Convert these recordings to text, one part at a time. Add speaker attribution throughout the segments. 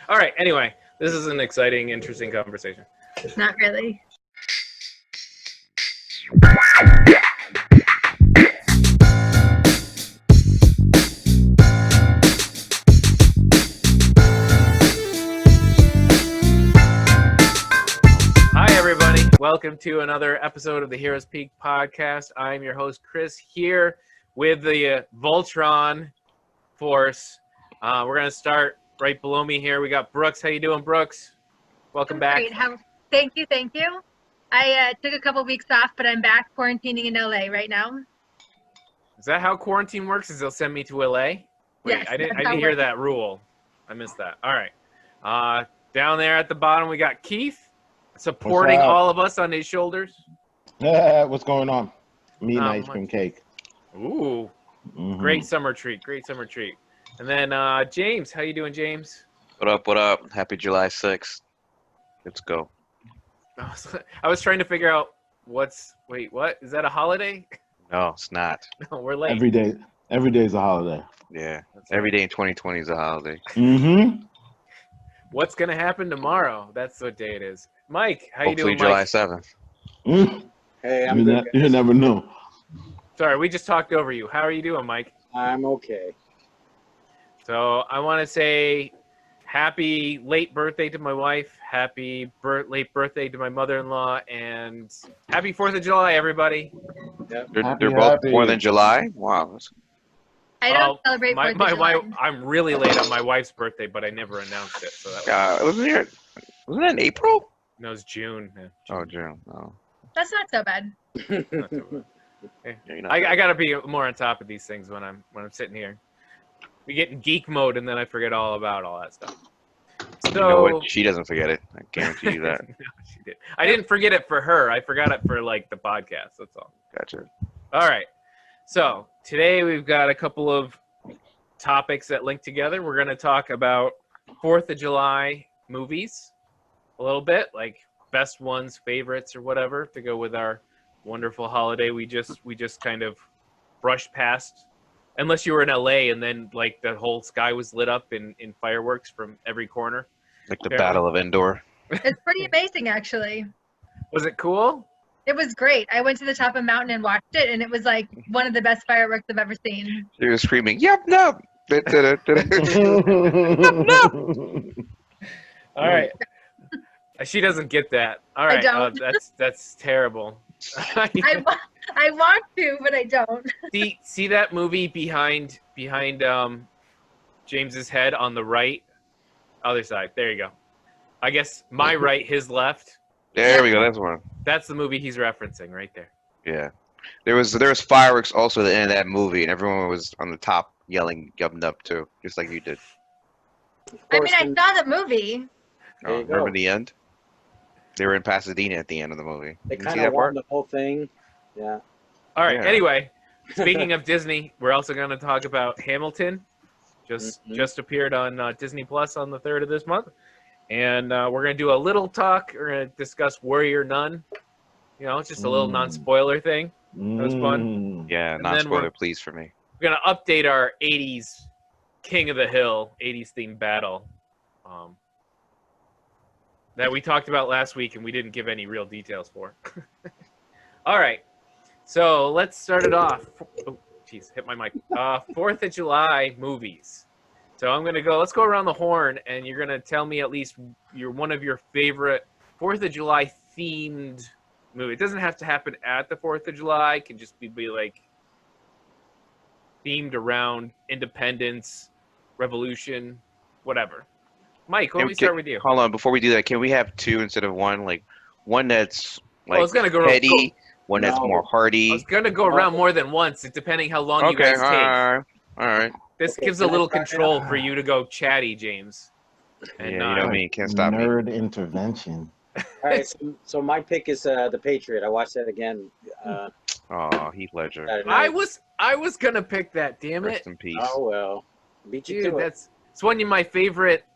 Speaker 1: All right. Anyway, this is an exciting, interesting conversation.
Speaker 2: Not really.
Speaker 1: Hi, everybody. Welcome to another episode of the Heroes Peak podcast. I'm your host, Chris, here with the Voltron force. We're going to start right below me here. We got Brooks. How you doing, Brooks? Welcome back.
Speaker 2: Great. Thank you. I took a couple weeks off, but I'm back quarantining in LA right now.
Speaker 1: Is that how quarantine works? Is they'll send me to LA? Wait,
Speaker 2: Yes,
Speaker 1: I didn't hear that rule. I missed that. All right. Down there at the bottom, we got Keith supporting all of us on his shoulders.
Speaker 3: Yeah, what's going on? Me and ice cream cake.
Speaker 1: Ooh, Great summer treat. And then James, how you doing, James?
Speaker 4: What up? Happy July 6th. Let's go.
Speaker 1: I was trying to figure out what? Is that a holiday?
Speaker 4: No, it's not.
Speaker 1: No, we're late.
Speaker 3: Every day is a holiday.
Speaker 4: Yeah, every day in 2020 is a holiday.
Speaker 3: Mm-hmm.
Speaker 1: What's going to happen tomorrow? That's what day it is. Mike, how you
Speaker 4: Hopefully
Speaker 1: doing, Mike?
Speaker 4: July 7th.
Speaker 3: Mm.
Speaker 5: Hey, I'm good.
Speaker 3: You never know.
Speaker 1: Sorry, we just talked over you. How are you doing, Mike?
Speaker 5: I'm okay.
Speaker 1: So I want to say happy late birthday to my wife, happy late birthday to my mother-in-law, and happy 4th of July, everybody.
Speaker 5: Yep.
Speaker 4: They're both more than July? Wow.
Speaker 2: I don't celebrate 4th of July.
Speaker 1: I'm really late on my wife's birthday, but I never announced it. So that
Speaker 4: Wasn't it in April?
Speaker 1: No, it's June. Yeah,
Speaker 4: Oh, June. Oh.
Speaker 2: That's not so bad.
Speaker 1: Not so bad. Hey,
Speaker 4: Yeah, you're not
Speaker 1: I gotta be more on top of these things when I'm sitting here. We get in geek mode and then I forget all about all that stuff. So
Speaker 4: You know what? She doesn't forget it. I guarantee you that.
Speaker 1: No, she did. I didn't forget it for her. I forgot it for like the podcast. That's all.
Speaker 4: Gotcha.
Speaker 1: All right. So today we've got a couple of topics that link together. We're going to talk about 4th of July movies a little bit, like best ones, favorites, or whatever, to go with our wonderful holiday we just kind of brushed past. Unless you were in LA and then like the whole sky was lit up in fireworks from every corner.
Speaker 4: Like the Battle of Endor.
Speaker 2: It's pretty amazing, actually.
Speaker 1: Was it cool?
Speaker 2: It was great. I went to the top of a mountain and watched it, and it was like one of the best fireworks I've ever seen.
Speaker 4: She was screaming, "Yep, no!"
Speaker 1: All right. She doesn't get that. All right.
Speaker 2: I don't.
Speaker 1: That's terrible.
Speaker 2: I want to, but I don't.
Speaker 1: See that movie behind James's head on the right, other side. There you go. I guess my right, his left.
Speaker 4: There we go. That's one.
Speaker 1: That's the movie he's referencing right there.
Speaker 4: Yeah. There was fireworks also at the end of that movie, and everyone was on the top yelling, yubbing up too, just like you did.
Speaker 2: I mean, I saw the movie.
Speaker 5: There you go.
Speaker 4: Remember the end? They were in Pasadena at the end of the movie.
Speaker 5: They
Speaker 4: Did you see
Speaker 5: kind
Speaker 4: that
Speaker 5: of
Speaker 4: part?
Speaker 5: won the whole thing. Yeah.
Speaker 1: All right.
Speaker 4: Yeah.
Speaker 1: Anyway, speaking of Disney, we're also going to talk about Hamilton. Just appeared on Disney Plus on the 3rd of this month, and we're going to do a little talk. We're going to discuss Warrior Nun. You know, it's just a little non-spoiler thing. That was fun.
Speaker 4: Yeah,
Speaker 1: And
Speaker 4: not
Speaker 1: then
Speaker 4: spoiler, please, for me.
Speaker 1: We're going to update our 80s King of the Hill 80s themed battle that we talked about last week and we didn't give any real details for. All right. So let's start it off. Oh, jeez, hit my mic. 4th of July movies. So let's go around the horn and you're going to tell me at least one of your favorite 4th of July themed movie. It doesn't have to happen at the 4th of July. It can just be like themed around independence, revolution, whatever. Mike, let me start with you.
Speaker 4: Hold on, before we do that, can we have two instead of one? Like one that's like
Speaker 1: it's gonna go
Speaker 4: petty, one that's more hearty.
Speaker 1: I was gonna go around more than once, depending how long you guys take.
Speaker 4: All right.
Speaker 1: This gives a little control for you to go chatty, James. And,
Speaker 4: you know me, can't stop me.
Speaker 3: Nerd intervention.
Speaker 5: All right. So my pick is The Patriot. I watched that again.
Speaker 4: Heath Ledger.
Speaker 5: Saturday night.
Speaker 1: I was gonna pick that. Damn it!
Speaker 4: Rest in peace.
Speaker 5: Oh well, beat you
Speaker 1: Dude,
Speaker 5: to it.
Speaker 1: it's one of my favorite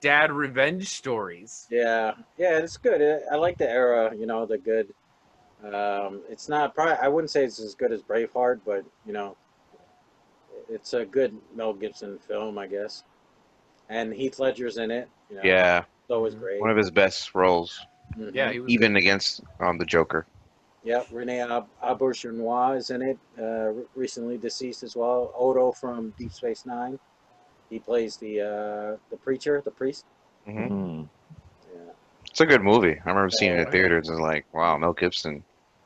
Speaker 1: dad revenge stories.
Speaker 5: Yeah, it's good. I like the era. You know, the good. It's not probably. I wouldn't say it's as good as Braveheart, but you know, it's a good Mel Gibson film, I guess. and Heath Ledger's in it. You know,
Speaker 4: Yeah,
Speaker 5: so was great.
Speaker 4: one of his best roles,
Speaker 5: Mhm.
Speaker 1: Yeah, he was
Speaker 4: even against the Joker.
Speaker 5: Yep, Rene Auberjonois is in it. Recently deceased as well. Odo from Deep Space Nine. He plays the preacher, the priest.
Speaker 4: Hmm
Speaker 3: Mm.
Speaker 5: Yeah.
Speaker 4: It's a good movie. I remember seeing it in
Speaker 1: Oh,
Speaker 4: theaters and like, wow, Mel Gibson,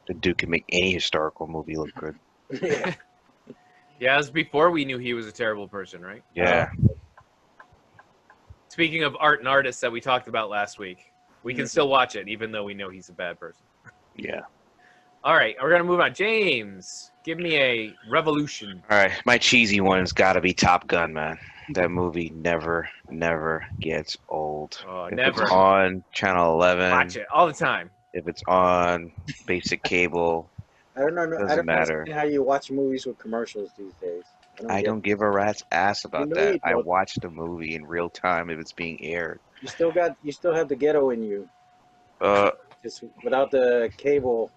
Speaker 4: the dude can make any historical movie look good.
Speaker 5: Yeah.
Speaker 1: Yeah, it was before we knew he was a terrible person, right?
Speaker 4: Yeah.
Speaker 1: Speaking of art and artists that we talked about last week, we can
Speaker 5: Mhm.
Speaker 1: still watch it even though we know he's a bad person.
Speaker 4: Yeah.
Speaker 1: All right, we're gonna move on. James, give me a revolution.
Speaker 4: All right, my cheesy one's got to be Top Gun, man. That movie never gets old.
Speaker 1: Oh,
Speaker 4: If
Speaker 1: never.
Speaker 4: it's on Channel 11,
Speaker 1: Watch it all the time.
Speaker 4: if it's on basic cable,
Speaker 5: I don't know. I
Speaker 4: doesn't
Speaker 5: don't
Speaker 4: matter.
Speaker 5: understand how you watch movies with commercials these days.
Speaker 4: I
Speaker 5: get
Speaker 4: don't give a rat's ass about
Speaker 5: know you
Speaker 4: that. I
Speaker 5: don't.
Speaker 4: watch the movie in real time if it's being aired.
Speaker 5: You still have the ghetto in you.
Speaker 4: Uh,
Speaker 5: Just without the cable.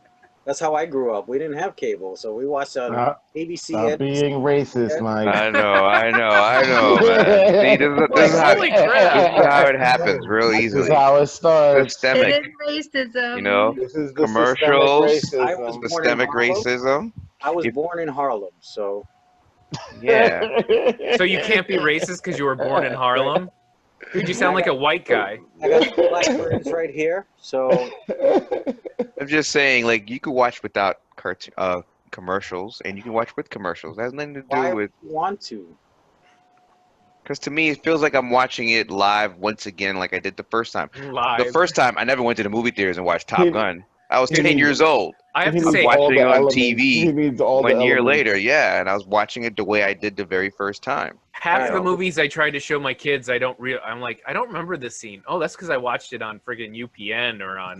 Speaker 5: That's how I grew up. We didn't have cable, so we watched on ABC.
Speaker 3: Stop being racist, Mike.
Speaker 4: I know, man. See, this is how
Speaker 1: Holy crap.
Speaker 4: this is how it happens real
Speaker 3: This is
Speaker 4: easily.
Speaker 3: how it starts.
Speaker 4: Systemic,
Speaker 2: It is racism.
Speaker 4: you know,
Speaker 3: This is the
Speaker 4: commercials.
Speaker 3: systemic
Speaker 5: I was
Speaker 3: racism.
Speaker 5: born in
Speaker 4: systemic
Speaker 5: Harlem.
Speaker 4: racism.
Speaker 5: I was
Speaker 4: If-
Speaker 5: born in Harlem, so
Speaker 4: Yeah.
Speaker 1: So you can't be racist because you were born in Harlem? Dude, you sound like a white guy.
Speaker 5: I got two black friends right here. So
Speaker 4: I'm just saying, like, you could watch without commercials, and you can watch with commercials. That has nothing to
Speaker 5: why
Speaker 4: do
Speaker 5: would
Speaker 4: with.
Speaker 5: you want to?
Speaker 4: Because to me, it feels like I'm watching it live once again, like I did the first time.
Speaker 1: Live.
Speaker 4: The first time, I never went to the movie theaters and watched Top
Speaker 3: He-
Speaker 4: Gun. I was
Speaker 3: he
Speaker 4: 10
Speaker 3: needs-
Speaker 4: years old.
Speaker 1: I have
Speaker 3: He
Speaker 1: to
Speaker 3: needs
Speaker 1: say,
Speaker 3: all
Speaker 4: watching
Speaker 3: the
Speaker 4: on
Speaker 3: elements.
Speaker 4: TV
Speaker 3: He needs all the
Speaker 4: 1 year
Speaker 3: elements.
Speaker 4: later, yeah, and I was watching it the way I did the very first time.
Speaker 1: half
Speaker 5: Alright.
Speaker 1: the movies I tried to show my kids, I'm like, I don't remember this scene. Oh, that's because I watched it on friggin' UPN or on,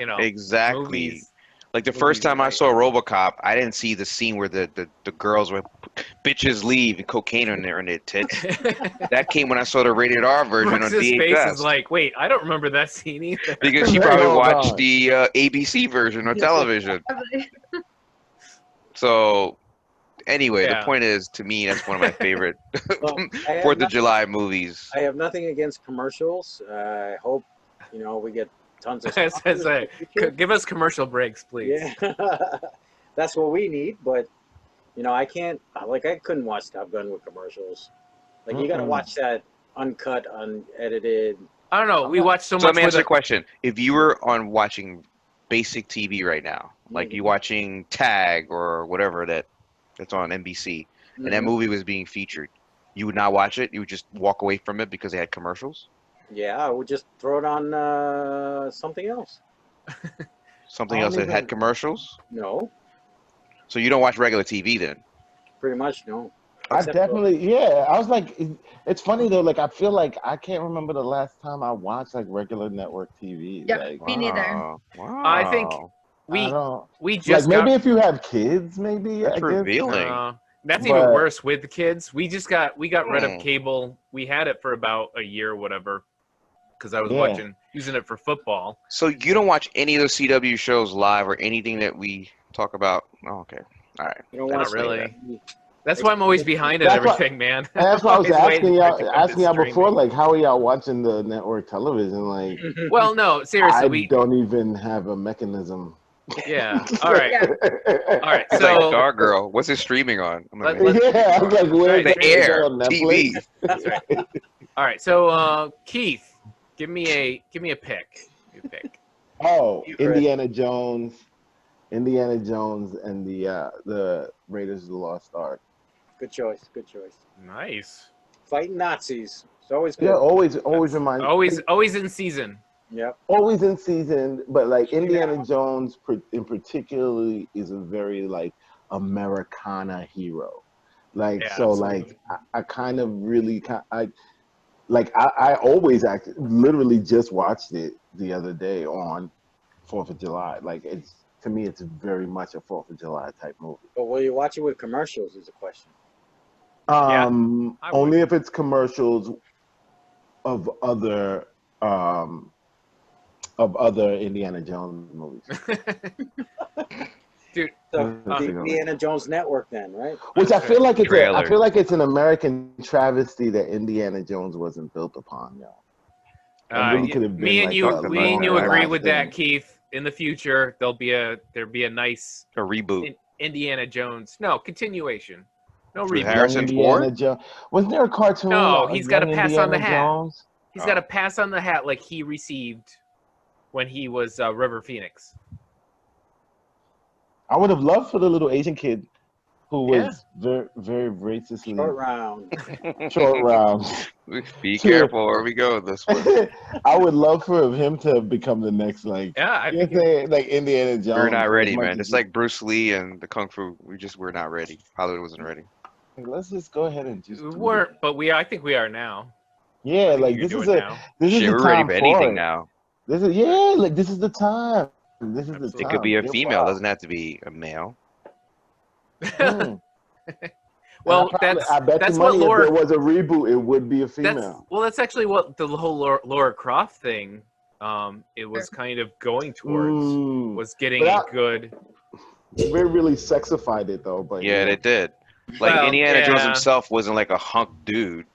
Speaker 1: you know,
Speaker 4: Exactly.
Speaker 1: movies.
Speaker 4: Like the
Speaker 1: Movies
Speaker 4: first time I
Speaker 1: right.
Speaker 4: saw RoboCop, I didn't see the scene where the girls were bitches leave and cocaine in their tits. That came when I saw the rated R version on
Speaker 1: Brooks's face
Speaker 4: VHS.
Speaker 1: is like, wait, I don't remember that scene either.
Speaker 4: Because she
Speaker 3: Right
Speaker 4: probably
Speaker 3: on,
Speaker 4: watched
Speaker 3: dog.
Speaker 4: the ABC version on television. So anyway,
Speaker 1: Yeah.
Speaker 4: the point is, to me, that's one of my favorite
Speaker 5: Well, I have
Speaker 4: 4th of
Speaker 5: nothing-
Speaker 4: July movies.
Speaker 5: I have nothing against commercials. I hope we get tons of
Speaker 1: As
Speaker 5: sponsors
Speaker 1: I-
Speaker 5: in the future.
Speaker 1: Give us commercial breaks, please.
Speaker 5: Yeah, that's what we need. But I can't. I couldn't watch Top Gun with commercials. Like you got to
Speaker 3: Mm-mm.
Speaker 5: watch that uncut, unedited.
Speaker 1: I don't know. We watch so
Speaker 4: So
Speaker 1: much
Speaker 4: let me
Speaker 1: with
Speaker 4: answer
Speaker 1: a-
Speaker 4: the question. If you were on watching basic TV right now, like
Speaker 5: Mhm.
Speaker 4: you watching Tag or whatever that's on NBC, and that
Speaker 5: Mhm.
Speaker 4: movie was being featured, you would not watch it? You would just walk away from it because they had commercials?
Speaker 5: Yeah, I would just throw it on something else.
Speaker 4: Something
Speaker 3: I
Speaker 4: else
Speaker 3: don't
Speaker 4: that had
Speaker 3: even-
Speaker 4: commercials?
Speaker 5: No,
Speaker 4: So you don't watch regular TV then?
Speaker 5: pretty much no.
Speaker 3: I
Speaker 5: Except
Speaker 3: definitely, I was like, it's funny though. Like, I feel like I can't remember the last time I watched like regular network TV.
Speaker 2: Yep.
Speaker 3: Like,
Speaker 2: Me neither.
Speaker 4: Wow.
Speaker 1: I think
Speaker 3: I
Speaker 1: we
Speaker 3: don't like
Speaker 1: just
Speaker 3: maybe
Speaker 1: got
Speaker 3: if you have kids, maybe
Speaker 4: That's
Speaker 3: I guess.
Speaker 4: revealing.
Speaker 1: that's even
Speaker 3: But-
Speaker 1: worse with the kids. We got rid of
Speaker 4: Hmm.
Speaker 1: cable. We had it for about a year or whatever because I was
Speaker 3: Yeah.
Speaker 1: using it for football.
Speaker 4: So you don't watch any of the CW shows live or anything that we talk about? Oh, okay. All right.
Speaker 5: you don't
Speaker 1: Not
Speaker 5: watch
Speaker 1: really.
Speaker 5: that.
Speaker 1: That's why I'm always behind at
Speaker 3: That's why-
Speaker 1: everything, man.
Speaker 3: And that's why I was
Speaker 1: Always waiting
Speaker 3: asking
Speaker 1: for it to
Speaker 3: y'all,
Speaker 1: come to
Speaker 3: before,
Speaker 1: streaming.
Speaker 3: like, how are y'all watching the network television? Like,
Speaker 1: Well, no, seriously,
Speaker 3: I
Speaker 1: we
Speaker 3: don't even have a mechanism.
Speaker 1: yeah. All right,
Speaker 2: Yeah.
Speaker 1: all right.
Speaker 4: He's like,
Speaker 1: So
Speaker 4: Stargirl, what's it streaming on? I'm like,
Speaker 3: Yeah, I was like, where's
Speaker 1: Right,
Speaker 3: that?
Speaker 4: the
Speaker 3: Is that
Speaker 4: air,
Speaker 3: on Netflix?
Speaker 4: TV.
Speaker 1: that's right. All right. So Keith, give me a pick. You pick.
Speaker 3: Oh,
Speaker 5: You, Chris.
Speaker 3: Indiana Jones, and the Raiders of the Lost Ark.
Speaker 5: Good choice. Good choice.
Speaker 1: Nice.
Speaker 5: Fighting Nazis. It's always good.
Speaker 3: Yeah, always remind
Speaker 1: Always in season.
Speaker 5: Yep.
Speaker 3: always in season, but like Indiana Jones in particularly is a very like Americana hero. Like
Speaker 1: Yeah,
Speaker 3: so,
Speaker 1: absolutely.
Speaker 3: like I kind of really I always literally just watched it the other day on 4th of July. Like to me, it's very much a 4th of July type movie.
Speaker 5: But will you watch it with commercials? Is the question.
Speaker 1: I would.
Speaker 3: Only if it's commercials of other Indiana Jones movies.
Speaker 1: Dude,
Speaker 5: So the Indiana Jones Network, then, right?
Speaker 3: Which I feel like
Speaker 4: Trailer.
Speaker 3: I feel like it's an American travesty that Indiana Jones wasn't built upon, yo. It really could have been
Speaker 1: me and
Speaker 3: like
Speaker 1: you,
Speaker 3: a
Speaker 1: me and you agree with that,
Speaker 3: long-lasting-
Speaker 1: Keith. In the future, there'll be a nice
Speaker 4: A reboot.
Speaker 1: Indiana Jones. No, continuation. No
Speaker 4: With
Speaker 1: reboot.
Speaker 3: Young
Speaker 4: Harrison
Speaker 3: Indiana
Speaker 4: Ford?
Speaker 3: Jones. Wasn't there a cartoon?
Speaker 1: No,
Speaker 3: about
Speaker 1: he's
Speaker 3: a
Speaker 1: got to
Speaker 3: young
Speaker 1: pass on the
Speaker 3: Indiana
Speaker 1: hat.
Speaker 3: Jones?
Speaker 1: He's got to pass on the hat like he received when he was River Phoenix.
Speaker 3: I would have loved for the little Asian kid who
Speaker 1: Yeah.
Speaker 3: was very, very racistly
Speaker 5: Short round.
Speaker 3: short rounds.
Speaker 4: Be careful where we go with this one.
Speaker 3: I would love for him to become the next, like,
Speaker 1: Yeah, I
Speaker 3: you know
Speaker 1: think
Speaker 3: what I'm saying? Like Indiana Jones.
Speaker 4: We're not
Speaker 3: as
Speaker 4: ready,
Speaker 3: much
Speaker 4: man.
Speaker 3: as
Speaker 4: It's
Speaker 3: he-
Speaker 4: like Bruce Lee and the Kung Fu. We're not ready. Hollywood wasn't ready.
Speaker 3: Let's just go ahead and just
Speaker 1: we
Speaker 3: do
Speaker 1: weren't,
Speaker 3: it.
Speaker 1: but I think we are now.
Speaker 3: Yeah,
Speaker 1: I think
Speaker 3: like
Speaker 1: you
Speaker 3: this
Speaker 1: can
Speaker 3: is
Speaker 1: do it
Speaker 3: a
Speaker 1: now.
Speaker 3: this is
Speaker 4: Shit,
Speaker 3: the
Speaker 4: we're ready
Speaker 3: time
Speaker 4: for
Speaker 3: for
Speaker 4: anything
Speaker 3: it.
Speaker 4: now.
Speaker 3: This is like this is the time. This is the
Speaker 1: Absolutely.
Speaker 3: time.
Speaker 4: It could be a
Speaker 3: You're
Speaker 4: female. It
Speaker 3: wild.
Speaker 4: doesn't have to be a male.
Speaker 3: Mm.
Speaker 1: Well,
Speaker 3: I bet
Speaker 1: that's
Speaker 3: you
Speaker 1: what
Speaker 3: money if
Speaker 1: Laura.
Speaker 3: there was a reboot, it would be a
Speaker 1: That's
Speaker 3: female.
Speaker 1: that's actually what the whole Laura Croft thing. It was kind of going towards
Speaker 3: Mm.
Speaker 1: was getting
Speaker 3: But
Speaker 1: a
Speaker 3: I-
Speaker 1: good.
Speaker 3: We really sexified it though, but
Speaker 4: Yeah,
Speaker 3: you know.
Speaker 4: they did. Like
Speaker 1: Well,
Speaker 4: Indiana Jones
Speaker 1: yeah.
Speaker 4: himself wasn't like a hunk dude.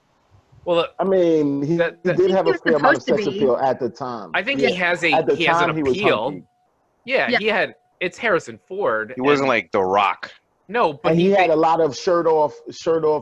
Speaker 1: Well,
Speaker 3: I mean, he
Speaker 1: That-
Speaker 3: did have
Speaker 2: He
Speaker 3: a
Speaker 2: was
Speaker 3: fair amount of
Speaker 2: supposed
Speaker 3: sex
Speaker 2: to be.
Speaker 3: appeal at the time.
Speaker 1: I think
Speaker 3: Yeah.
Speaker 1: he has
Speaker 3: At the
Speaker 1: he has an
Speaker 3: time, he was
Speaker 1: appeal.
Speaker 3: hunky.
Speaker 1: Yeah,
Speaker 2: Yeah.
Speaker 1: he had. It's Harrison Ford.
Speaker 4: He wasn't
Speaker 1: and-
Speaker 4: like The Rock.
Speaker 1: no, but
Speaker 3: And he had a lot of shirt off.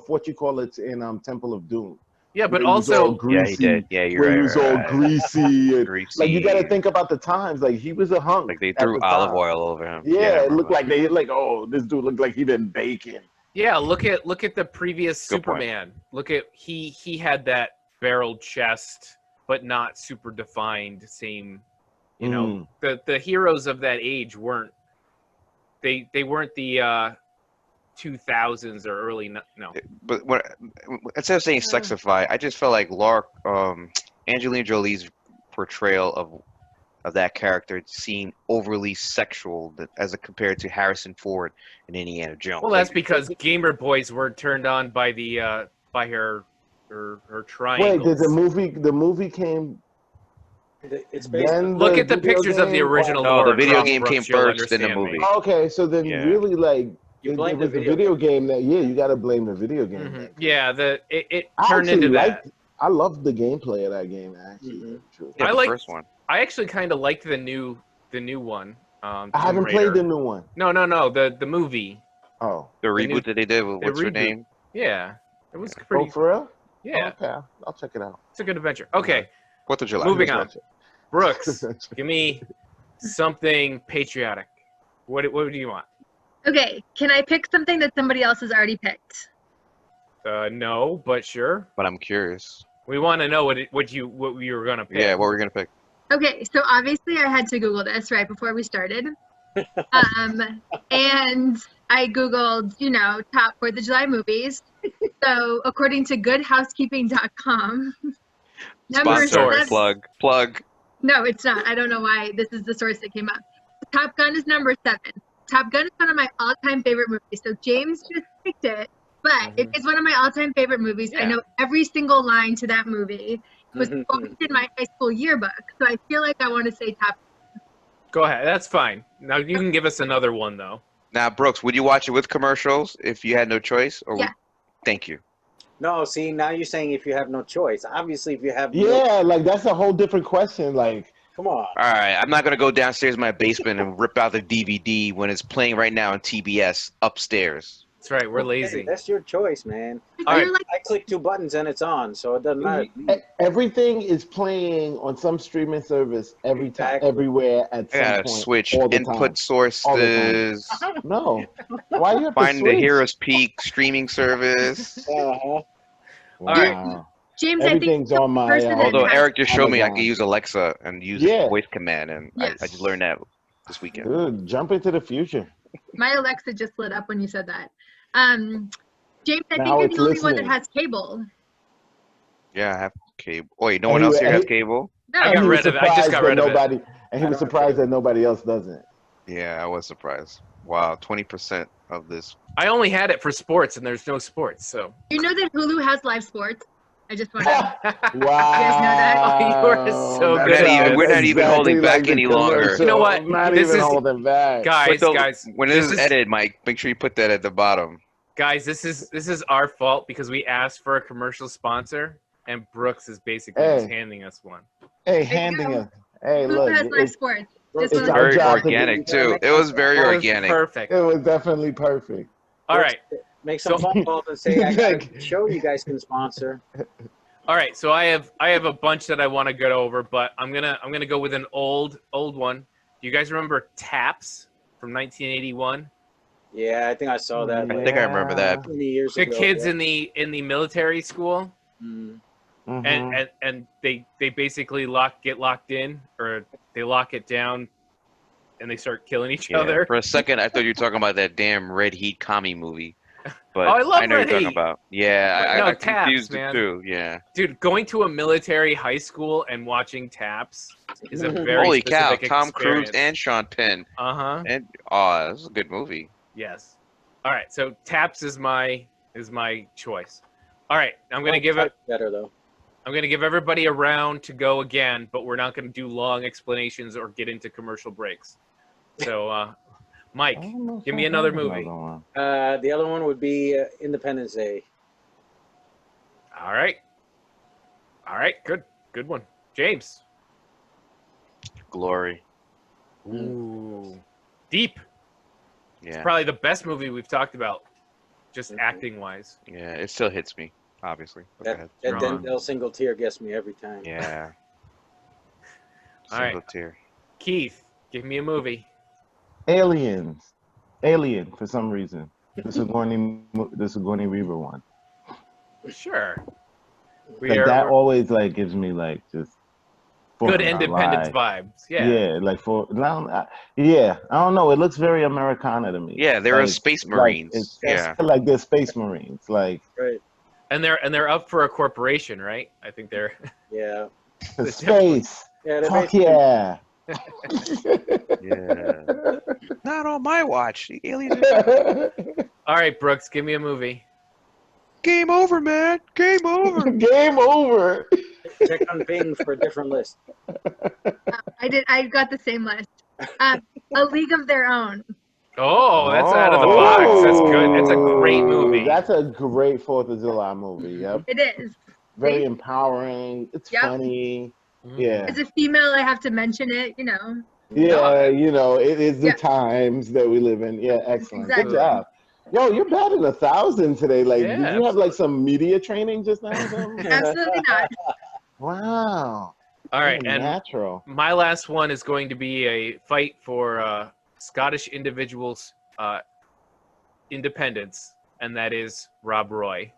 Speaker 3: What you call it in Temple of Doom.
Speaker 1: yeah, but
Speaker 3: where he was all
Speaker 1: also
Speaker 4: Yeah, he
Speaker 3: greasy,
Speaker 4: did. Yeah, you're
Speaker 3: where
Speaker 4: right.
Speaker 3: he was
Speaker 4: right,
Speaker 3: all
Speaker 4: right.
Speaker 3: greasy. And,
Speaker 4: Greasy.
Speaker 3: like you got to think about the times. Like he was a hunk.
Speaker 4: Like they
Speaker 3: at
Speaker 4: threw
Speaker 3: the
Speaker 4: olive
Speaker 3: time.
Speaker 4: oil over him.
Speaker 3: Yeah,
Speaker 4: I
Speaker 3: it
Speaker 4: remember
Speaker 3: looked
Speaker 4: that.
Speaker 3: like this dude looked like he'd been baking.
Speaker 1: yeah. Look at the previous
Speaker 4: Good point.
Speaker 1: Superman. Look at he had that barreled chest, but not super defined. Same, you know, the heroes of that age weren't. They weren't the 2000s or early no.
Speaker 4: But instead of saying sexify, I just felt like Angelina Jolie's portrayal of that character seemed overly sexual as compared to Harrison Ford and Indiana Jones.
Speaker 1: Well, that's because gamer boys were turned on by the by her triangles.
Speaker 3: Wait, did the movie came?
Speaker 5: It's based
Speaker 3: Then
Speaker 5: on,
Speaker 1: Look
Speaker 3: the
Speaker 1: at the
Speaker 3: video
Speaker 1: pictures of the
Speaker 3: game?
Speaker 1: original.
Speaker 4: No,
Speaker 1: Laura
Speaker 4: the video
Speaker 1: Croft,
Speaker 4: game
Speaker 1: Brooks,
Speaker 4: came
Speaker 1: you'll
Speaker 4: first, then the
Speaker 1: understand me.
Speaker 4: movie.
Speaker 3: Okay, so then
Speaker 4: Yeah.
Speaker 3: really like
Speaker 5: You
Speaker 3: it
Speaker 5: blame
Speaker 3: was
Speaker 5: the
Speaker 3: the video game that you got to blame the video game.
Speaker 1: Mhm.
Speaker 3: that-
Speaker 1: Yeah, it
Speaker 3: I
Speaker 1: turned
Speaker 3: actually
Speaker 1: into that.
Speaker 3: I loved the gameplay of that game actually.
Speaker 5: Mhm.
Speaker 3: True.
Speaker 4: Yeah,
Speaker 1: I
Speaker 4: the
Speaker 1: like-
Speaker 4: first one.
Speaker 1: I actually kind of liked the new one.
Speaker 3: I
Speaker 1: Tomb
Speaker 3: haven't
Speaker 1: Raider.
Speaker 3: played the new one.
Speaker 1: No, the movie.
Speaker 3: Oh,
Speaker 4: The
Speaker 1: the new-
Speaker 4: reboot that they did with what's her
Speaker 1: reboot.
Speaker 4: name?
Speaker 1: Yeah, it was
Speaker 3: oh,
Speaker 1: pretty.
Speaker 3: for real?
Speaker 1: Yeah,
Speaker 3: Okay, I'll check it out.
Speaker 1: it's a good adventure. Okay,
Speaker 4: 4th of July.
Speaker 1: Moving
Speaker 3: I'll
Speaker 1: on.
Speaker 3: check-
Speaker 1: Brooks, give me something patriotic. What do you want?
Speaker 2: Okay, can I pick something that somebody else has already picked?
Speaker 1: No, but sure.
Speaker 4: But I'm curious.
Speaker 1: We want to know what you were gonna pick.
Speaker 4: Yeah, what we're gonna pick.
Speaker 2: Okay, so obviously I had to Google this right before we started. And I Googled, top 4th of July movies. So according to goodhousekeeping.com, number
Speaker 4: Sponsor.
Speaker 2: 7.
Speaker 4: Plug.
Speaker 2: No, it's not. I don't know why this is the source that came up. Top Gun is number 7. Top Gun is one of my all-time favorite movies. So James just picked it, but it is one of my all-time favorite movies. I
Speaker 1: Yeah.
Speaker 2: know every single line to that movie. It was
Speaker 5: Mhm.
Speaker 2: quoted in my high school yearbook. So I feel like I want to say Top
Speaker 1: Go ahead. That's fine. Now you can give us another one though.
Speaker 4: Now, Brooks, would you watch it with commercials if you had no choice? Or
Speaker 2: Yeah.
Speaker 4: Thank you.
Speaker 5: No, see, now you're saying if you have no choice. Obviously, if you have
Speaker 3: Yeah, like that's a whole different question. Like,
Speaker 5: come on.
Speaker 4: All right, I'm not gonna go downstairs in my basement and rip out the DVD when it's playing right now on TBS upstairs.
Speaker 1: That's right. We're
Speaker 5: Okay,
Speaker 1: lazy.
Speaker 5: that's your choice, man.
Speaker 2: If
Speaker 1: All
Speaker 2: you're
Speaker 1: right.
Speaker 2: like,
Speaker 5: I click 2 buttons and it's on, so it doesn't matter.
Speaker 3: everything is playing on some streaming service every time,
Speaker 5: Exactly.
Speaker 3: everywhere at
Speaker 4: I
Speaker 3: some
Speaker 4: gotta
Speaker 3: point.
Speaker 4: switch
Speaker 3: all the
Speaker 4: input
Speaker 3: time. All the
Speaker 4: sources.
Speaker 3: No, why you have to
Speaker 4: Find the
Speaker 3: switch?
Speaker 4: Heroes Peak streaming service.
Speaker 5: Uh-huh.
Speaker 3: Wow.
Speaker 2: James, I think
Speaker 3: Everything's on my.
Speaker 2: person that
Speaker 4: Although
Speaker 2: has-
Speaker 4: Eric just showed me I
Speaker 3: Amazon.
Speaker 4: can use Alexa and use
Speaker 3: Yeah.
Speaker 4: voice command, and I just learned that this weekend.
Speaker 3: Dude, jump into the future.
Speaker 2: my Alexa just lit up when you said that. James, I think
Speaker 3: Now
Speaker 2: you're
Speaker 3: it's
Speaker 2: the only one that
Speaker 3: listening.
Speaker 2: has cable.
Speaker 4: Yeah, I have cable. Wait, no
Speaker 3: And
Speaker 4: one
Speaker 3: he-
Speaker 4: else here
Speaker 3: and
Speaker 4: has
Speaker 3: he-
Speaker 4: cable?
Speaker 2: No,
Speaker 1: I got
Speaker 3: And he was
Speaker 1: rid of it. I just
Speaker 3: surprised
Speaker 1: got
Speaker 3: that
Speaker 1: rid of it.
Speaker 3: nobody, And he
Speaker 5: I
Speaker 3: was
Speaker 5: don't
Speaker 3: surprised
Speaker 5: care.
Speaker 3: that nobody else doesn't.
Speaker 4: Yeah, I was surprised. Wow, 20% of this.
Speaker 1: I only had it for sports, and there's no sports. So
Speaker 2: you know that Hulu has live sports. I just want to.
Speaker 3: Wow.
Speaker 1: You are so
Speaker 3: That
Speaker 1: good at
Speaker 3: sounds
Speaker 1: this.
Speaker 4: We're not even holding back
Speaker 3: like the
Speaker 4: any longer.
Speaker 3: commercial.
Speaker 1: You know what?
Speaker 3: Not
Speaker 1: This
Speaker 3: even
Speaker 1: is-
Speaker 3: holding back.
Speaker 1: guys,
Speaker 4: When
Speaker 1: this
Speaker 4: this is
Speaker 1: is
Speaker 4: edited, Mike, make sure you put that at the bottom.
Speaker 1: guys. This is our fault because we asked for a commercial sponsor, and Brooks is basically just
Speaker 3: Hey.
Speaker 1: handing us one.
Speaker 3: Hey,
Speaker 2: you
Speaker 3: handing
Speaker 2: go.
Speaker 3: us. Hey,
Speaker 2: Who
Speaker 3: look.
Speaker 2: has live
Speaker 3: It's,
Speaker 2: sports?
Speaker 5: It's
Speaker 2: Just
Speaker 3: it's
Speaker 2: wanna-
Speaker 3: our
Speaker 4: Very
Speaker 3: job to
Speaker 4: organic
Speaker 3: be-
Speaker 4: too. It was very
Speaker 1: That was
Speaker 4: organic.
Speaker 1: perfect.
Speaker 3: It was definitely perfect.
Speaker 1: All right.
Speaker 5: Make some
Speaker 1: So-
Speaker 5: phone calls and say, I got
Speaker 3: Like-
Speaker 5: a show you guys can sponsor.
Speaker 1: All right, so I have a bunch that I want to get over, but I'm gonna go with an old one. Do you guys remember Taps from 1981?
Speaker 5: Yeah, I think I saw that.
Speaker 4: I think I remember that.
Speaker 5: 20 years
Speaker 1: The
Speaker 5: ago.
Speaker 1: kids
Speaker 5: yeah.
Speaker 1: in the military school,
Speaker 5: Mm.
Speaker 3: Mhm.
Speaker 1: and they basically get locked in, or they lock it down, and they start killing each
Speaker 4: Yeah,
Speaker 1: other.
Speaker 4: for a second, I thought you were talking about that damn Red Heat commie movie. But
Speaker 1: Oh, I love
Speaker 4: know
Speaker 1: Red
Speaker 4: what you're
Speaker 1: Heat.
Speaker 4: talking about. Yeah,
Speaker 1: But no,
Speaker 4: I
Speaker 1: Taps,
Speaker 4: confused
Speaker 1: man.
Speaker 4: it too. Yeah.
Speaker 1: Dude, going to a military high school and watching Taps is a very
Speaker 4: Holy cow!
Speaker 1: specific
Speaker 4: Tom Cruise
Speaker 1: experience.
Speaker 4: and Sean Penn.
Speaker 1: Uh-huh.
Speaker 4: And this is a good movie.
Speaker 1: Yes. All right, so Taps is my choice. All right, I'm gonna give it.
Speaker 5: better though.
Speaker 1: I'm gonna give everybody a round to go again, but we're not gonna do long explanations or get into commercial breaks. So, Mike,
Speaker 3: I don't know if
Speaker 1: give
Speaker 3: I
Speaker 1: me another
Speaker 3: have
Speaker 1: movie.
Speaker 3: one.
Speaker 5: The other one would be Independence Day.
Speaker 1: All right, good one, James.
Speaker 4: Glory.
Speaker 1: Ooh, deep.
Speaker 4: Yeah.
Speaker 1: Probably the best movie we've talked about, just
Speaker 5: Mhm.
Speaker 1: acting wise.
Speaker 4: Yeah. It still hits me, obviously. But go
Speaker 5: That,
Speaker 4: ahead.
Speaker 5: that
Speaker 1: Strong.
Speaker 5: Denzel single tear gets me every time.
Speaker 4: Yeah.
Speaker 1: All right.
Speaker 4: Single tear.
Speaker 1: Keith, give me a movie.
Speaker 3: Aliens. Alien for some reason. The Sigourney Weaver one.
Speaker 1: Sure.
Speaker 3: Like that always like gives me like just
Speaker 1: Good
Speaker 3: 4th of
Speaker 1: Independence
Speaker 3: July.
Speaker 1: vibes. Yeah.
Speaker 3: Yeah, like yeah. I don't know. It looks very Americana to me.
Speaker 4: Yeah, they were
Speaker 3: Like-
Speaker 4: Space
Speaker 3: like,
Speaker 4: Marines.
Speaker 3: it's
Speaker 4: Yeah.
Speaker 3: like they're Space Marines. Like
Speaker 5: Right.
Speaker 1: And they're up for a corporation, right? I think they're
Speaker 5: Yeah.
Speaker 3: the
Speaker 1: It's definitely-
Speaker 3: space.
Speaker 5: Yeah. They're
Speaker 3: Fuck
Speaker 5: basically-
Speaker 3: yeah.
Speaker 4: Yeah. Not on my watch. The aliens are
Speaker 1: All right, Brooks, give me a movie.
Speaker 4: game over, man. Game over.
Speaker 3: Game over.
Speaker 5: Check on Bing for a different list.
Speaker 2: I got the same list. A League of Their Own.
Speaker 1: Oh, that's out of the box. That's good. That's a great movie.
Speaker 3: That's a great 4th of July movie. Yep.
Speaker 2: It is.
Speaker 3: Very
Speaker 2: See?
Speaker 3: empowering. It's
Speaker 2: Yep.
Speaker 3: funny.
Speaker 1: Mhm.
Speaker 3: Yeah.
Speaker 2: As a female, I have to mention it. You know.
Speaker 3: Yeah, you know, it is the
Speaker 2: Yeah.
Speaker 3: times that we live in. Yeah, excellent.
Speaker 2: Exactly.
Speaker 3: Good job. Yo, you're batting 1,000 today. Like,
Speaker 1: Yeah,
Speaker 3: did you have like some media training just now? Or something?
Speaker 2: Absolutely not.
Speaker 3: Wow.
Speaker 1: All right,
Speaker 3: You're
Speaker 1: and
Speaker 3: natural.
Speaker 1: my last one is going to be a fight for Scottish individuals' independence, and that is Rob Roy.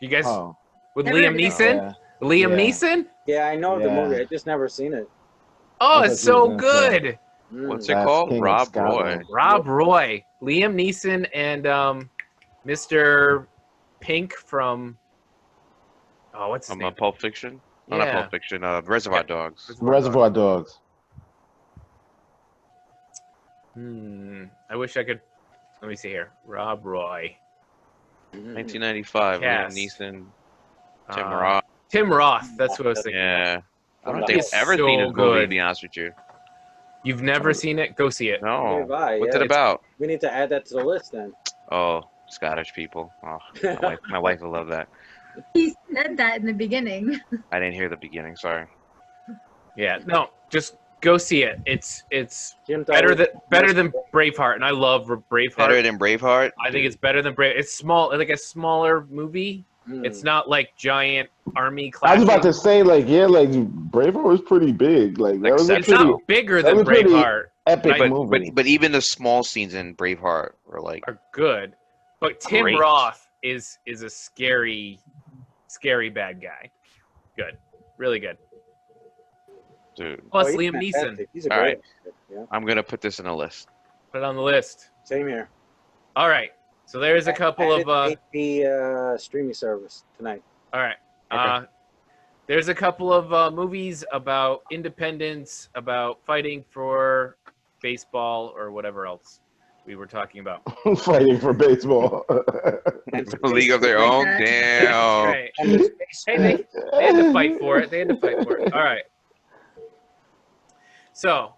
Speaker 1: You guys
Speaker 3: Oh,
Speaker 1: with
Speaker 2: Never
Speaker 1: Liam
Speaker 2: heard of it.
Speaker 1: Neeson?
Speaker 3: yeah.
Speaker 1: Liam
Speaker 3: Yeah.
Speaker 1: Neeson?
Speaker 5: Yeah, I know the
Speaker 3: Yeah.
Speaker 5: movie. I just never seen it.
Speaker 1: Oh,
Speaker 3: I
Speaker 1: it's
Speaker 3: thought you
Speaker 1: so
Speaker 3: were gonna say.
Speaker 1: good.
Speaker 4: What's
Speaker 5: Mm.
Speaker 4: it
Speaker 3: Last
Speaker 4: called?
Speaker 3: King of
Speaker 4: Rob Roy.
Speaker 3: Scotland.
Speaker 1: Rob Roy, Liam Neeson, and Mr. Pink from what's his
Speaker 4: From
Speaker 1: name?
Speaker 4: Pulp Fiction? Oh, not
Speaker 1: Yeah.
Speaker 4: Pulp Fiction. Reservoir Dogs.
Speaker 3: Reservoir Dogs.
Speaker 1: I wish I could. Let me see here. Rob Roy.
Speaker 5: Mm.
Speaker 4: 1995.
Speaker 1: Cast.
Speaker 4: Liam Neeson. Tim
Speaker 1: Uh,
Speaker 4: Roth.
Speaker 1: Tim Roth. That's what I was thinking.
Speaker 4: Yeah. I don't
Speaker 5: He's
Speaker 4: think I've ever seen
Speaker 1: so
Speaker 4: this movie, to
Speaker 1: good.
Speaker 4: be honest with you.
Speaker 1: You've never seen it? Go see it.
Speaker 4: No.
Speaker 5: Neither have I,
Speaker 4: What's
Speaker 5: yeah.
Speaker 4: it about?
Speaker 5: We need to add that to the list then.
Speaker 4: Oh, Scottish people. Oh, my wife will love that.
Speaker 2: He said that in the beginning.
Speaker 4: I didn't hear the beginning. Sorry.
Speaker 1: Yeah. No, just go see it. It's
Speaker 5: Jim
Speaker 1: better
Speaker 5: Tyler-
Speaker 1: than Braveheart, and I love Braveheart.
Speaker 4: Better than Braveheart?
Speaker 1: I think it's better than Brave. It's small, like a smaller movie.
Speaker 5: Mm.
Speaker 1: It's not like giant army
Speaker 3: I
Speaker 1: clashing.
Speaker 3: was about to say, like, yeah, like Braveheart was pretty big. Like that was a
Speaker 1: It's
Speaker 3: pretty
Speaker 1: not bigger
Speaker 3: that
Speaker 1: than
Speaker 3: was pretty-
Speaker 1: Braveheart.
Speaker 3: epic
Speaker 1: But-
Speaker 3: movie.
Speaker 4: But even the small scenes in Braveheart were like,
Speaker 1: Are good, but Tim
Speaker 4: Great.
Speaker 1: Roth is a scary bad guy. Good, really good.
Speaker 4: dude,
Speaker 1: Plus
Speaker 5: Oh, he's
Speaker 1: Liam Neeson.
Speaker 5: fantastic. He's a
Speaker 4: All
Speaker 5: great
Speaker 4: right.
Speaker 5: actor. Yeah.
Speaker 4: I'm gonna put this in a list.
Speaker 1: Put it on the list.
Speaker 5: Same here.
Speaker 1: All right. So there's a couple of
Speaker 5: the streaming service tonight.
Speaker 1: all right.
Speaker 4: Okay.
Speaker 1: There's a couple of movies about independence, about fighting for baseball or whatever else. we were talking about.
Speaker 3: Fighting for baseball.
Speaker 5: And for
Speaker 4: A league of their
Speaker 2: Like
Speaker 4: own.
Speaker 2: that.
Speaker 4: Damn.
Speaker 1: Right.
Speaker 5: And the space
Speaker 1: Hey, they had to fight for it. They had to fight for it. All right. So,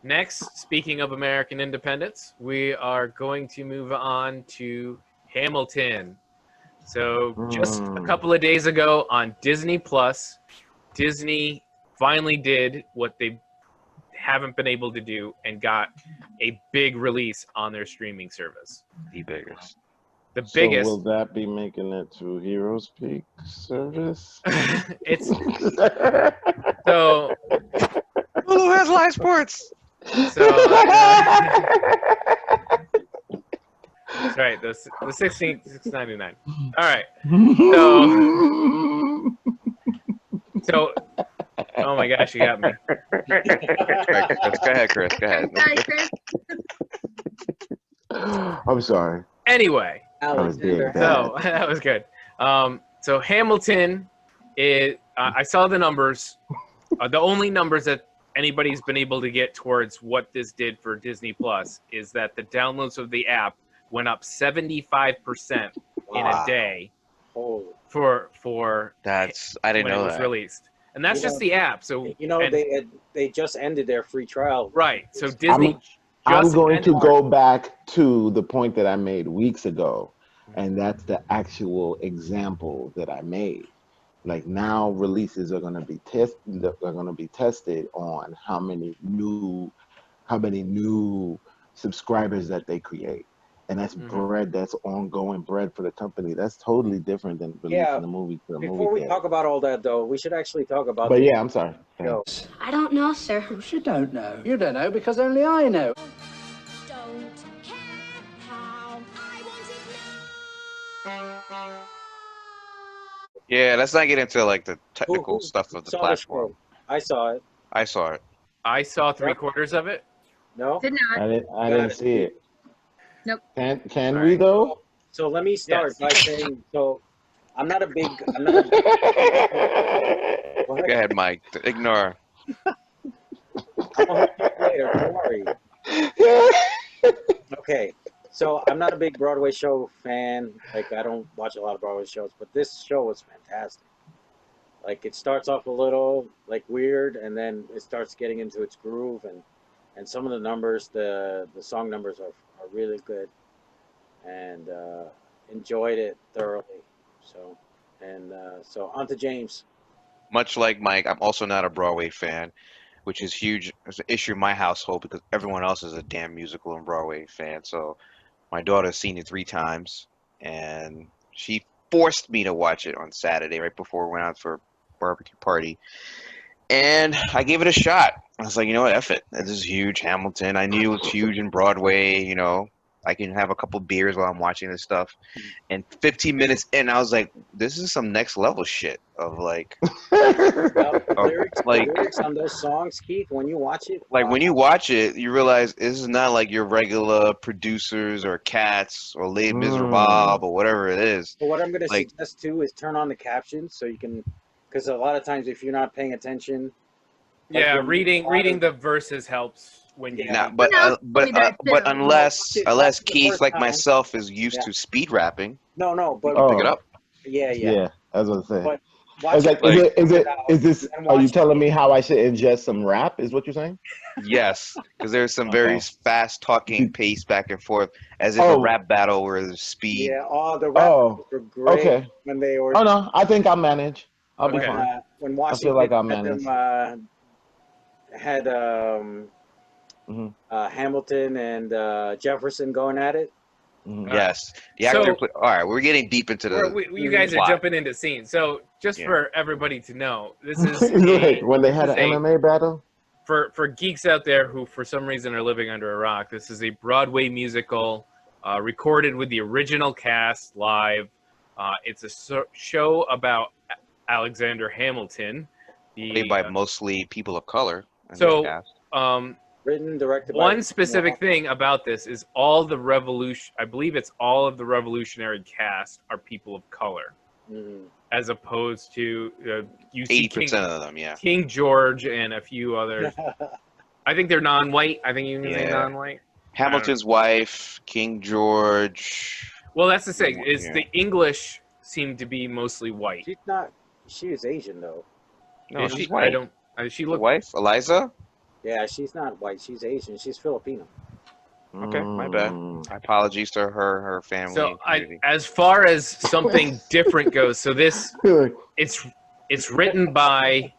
Speaker 1: next, speaking of American independence, we are going to move on to Hamilton. So, just a couple of days ago on Disney Plus, Disney finally did what they haven't been able to do and got a big release on their streaming service.
Speaker 4: The biggest.
Speaker 1: The
Speaker 3: So
Speaker 1: biggest.
Speaker 3: will that be making it to Heroes Peak service?
Speaker 1: It's so.
Speaker 4: Hulu has live sports.
Speaker 1: So that's right. The 16.99. All right. So. Oh my gosh, you got me.
Speaker 4: Go ahead, Chris. Go ahead.
Speaker 2: Sorry, Chris.
Speaker 3: I'm sorry.
Speaker 1: Anyway,
Speaker 5: Alexander.
Speaker 1: so that was good. So Hamilton is. I saw the numbers. The only numbers that anybody's been able to get towards what this did for Disney Plus is that the downloads of the app went up 75% in a day
Speaker 5: Holy.
Speaker 1: for
Speaker 4: That's I didn't
Speaker 1: when
Speaker 4: know
Speaker 1: it was
Speaker 4: that.
Speaker 1: released, and that's
Speaker 5: You
Speaker 1: just
Speaker 5: know-
Speaker 1: the app. So
Speaker 5: You know,
Speaker 1: and-
Speaker 5: they just ended their free trial.
Speaker 1: right. So Disney.
Speaker 3: I'm
Speaker 1: just
Speaker 3: going to
Speaker 1: ended-
Speaker 3: go back to the point that I made weeks ago, and that's the actual example that I made. Like now, releases are going to be tested on how many new subscribers that they create, and that's
Speaker 1: Mhm.
Speaker 3: bread. That's ongoing bread for the company. That's totally different than releasing
Speaker 5: Yeah,
Speaker 3: a movie to a
Speaker 5: Before
Speaker 3: movie
Speaker 5: we
Speaker 3: theater.
Speaker 5: talk about all that, though, we should actually talk about
Speaker 3: But
Speaker 5: the
Speaker 3: yeah, I'm sorry.
Speaker 5: show.
Speaker 6: I don't know, sir.
Speaker 7: Of course you don't know. You don't know because only I know.
Speaker 6: Don't care how I want it now.
Speaker 4: Yeah, let's not get into like the
Speaker 5: Who-
Speaker 4: technical
Speaker 5: who
Speaker 4: stuff of the
Speaker 5: saw
Speaker 4: platform.
Speaker 5: show? I saw it.
Speaker 4: I saw it.
Speaker 1: I saw 3/4 of it.
Speaker 5: No?
Speaker 2: Did not.
Speaker 3: I
Speaker 5: Got
Speaker 3: didn't
Speaker 5: it.
Speaker 3: see it.
Speaker 2: Nope.
Speaker 3: Can
Speaker 1: All
Speaker 3: we
Speaker 1: right.
Speaker 3: though?
Speaker 5: So let me start
Speaker 1: Yes.
Speaker 5: by saying, so I'm not a big Go
Speaker 4: Go
Speaker 5: ahead.
Speaker 4: ahead, Mike. Ignore.
Speaker 5: I'm gonna hook you up later. Don't worry. Okay, so I'm not a big Broadway show fan. Like, I don't watch a lot of Broadway shows, but this show was fantastic. Like, it starts off a little like weird, and then it starts getting into its groove, and some of the numbers, the song numbers are really good, and enjoyed it thoroughly. So, so on to James.
Speaker 4: Much like Mike, I'm also not a Broadway fan, which is huge. It's an issue in my household because everyone else is a damn musical and Broadway fan. So my daughter's seen it 3 times, and she forced me to watch it on Saturday right before we went out for a barbecue party. And I gave it a shot. I was like, you know what, F it. This is huge, Hamilton. I knew it's huge in Broadway, you know. I can have a couple beers while I'm watching this stuff. And 15 minutes in, I was like, this is some next level shit of like,
Speaker 5: The
Speaker 4: like-
Speaker 5: lyrics on those songs, Keith, when you watch it,
Speaker 4: when you watch it, you realize this is not like your regular producers or Cats or Les Miserables or whatever it is.
Speaker 5: But what I'm going to
Speaker 4: like-
Speaker 5: suggest too is turn on the captions so you can, because a lot of times if you're not paying attention, like
Speaker 1: Yeah,
Speaker 5: when-
Speaker 1: reading the verses helps when you.
Speaker 5: Yeah.
Speaker 4: Nah, but
Speaker 2: No, only that too.
Speaker 4: unless
Speaker 5: No,
Speaker 4: unless
Speaker 5: the
Speaker 4: Keith
Speaker 5: first
Speaker 4: like
Speaker 5: time.
Speaker 4: myself is used
Speaker 5: Yeah.
Speaker 4: to speed rapping,
Speaker 5: no, but
Speaker 3: Oh.
Speaker 4: pick it up.
Speaker 5: yeah.
Speaker 3: Yeah, I was gonna say.
Speaker 5: But
Speaker 3: I was like,
Speaker 5: without-
Speaker 3: is this?
Speaker 5: and
Speaker 3: Are you
Speaker 5: watch
Speaker 3: telling
Speaker 5: it.
Speaker 3: me how I should ingest some rap? Is what you're saying?
Speaker 4: Yes, because there's some very
Speaker 3: Okay.
Speaker 4: fast talking pace back and forth, as if
Speaker 3: Oh.
Speaker 4: a rap battle where there's speed.
Speaker 5: Yeah, the rap
Speaker 3: Oh,
Speaker 5: were great
Speaker 3: okay.
Speaker 5: when they were.
Speaker 3: Oh no, I think I'll manage. I'll be
Speaker 1: Okay.
Speaker 3: fine.
Speaker 5: When
Speaker 3: I
Speaker 5: Washington
Speaker 3: feel like I'll
Speaker 5: had
Speaker 3: manage.
Speaker 5: them, had
Speaker 3: Mhm.
Speaker 5: Hamilton and Jefferson going at it.
Speaker 3: Mhm.
Speaker 4: Yes, the
Speaker 1: So-
Speaker 4: actor. All right, we're getting deep into
Speaker 1: You guys are
Speaker 4: plot.
Speaker 1: jumping into scenes. So just
Speaker 4: Yeah.
Speaker 1: for everybody to know, this is
Speaker 3: Like, when they had
Speaker 1: this
Speaker 3: an
Speaker 1: is a-
Speaker 3: MMA battle.
Speaker 1: for geeks out there who for some reason are living under a rock. This is a Broadway musical recorded with the original cast live. It's a show about Alexander Hamilton.
Speaker 4: played by mostly people of color. in
Speaker 1: So-
Speaker 4: the cast.
Speaker 5: Written, directed by
Speaker 1: One specific thing about this is all the revolution. I believe it's all of the revolutionary cast are people of color,
Speaker 5: Mhm.
Speaker 1: as opposed to you see
Speaker 4: 80% of them, yeah.
Speaker 1: King George and a few others. I think they're non-white. I think you can say
Speaker 4: Yeah.
Speaker 1: non-white.
Speaker 4: Hamilton's wife, King George.
Speaker 1: Well, that's the thing. Is
Speaker 4: Yeah.
Speaker 1: the English seem to be mostly white?
Speaker 5: She's not. She is Asian though.
Speaker 4: No,
Speaker 1: Is
Speaker 4: she's
Speaker 1: she?
Speaker 4: white.
Speaker 1: I don't. She
Speaker 4: The
Speaker 1: look.
Speaker 4: wife, Eliza.
Speaker 5: Yeah, she's not white. She's Asian. She's Filipino.
Speaker 4: Okay, my bad.
Speaker 3: Mm.
Speaker 4: Apologies to her family.
Speaker 1: So
Speaker 4: and community.
Speaker 1: as far as something different goes, so this it's written by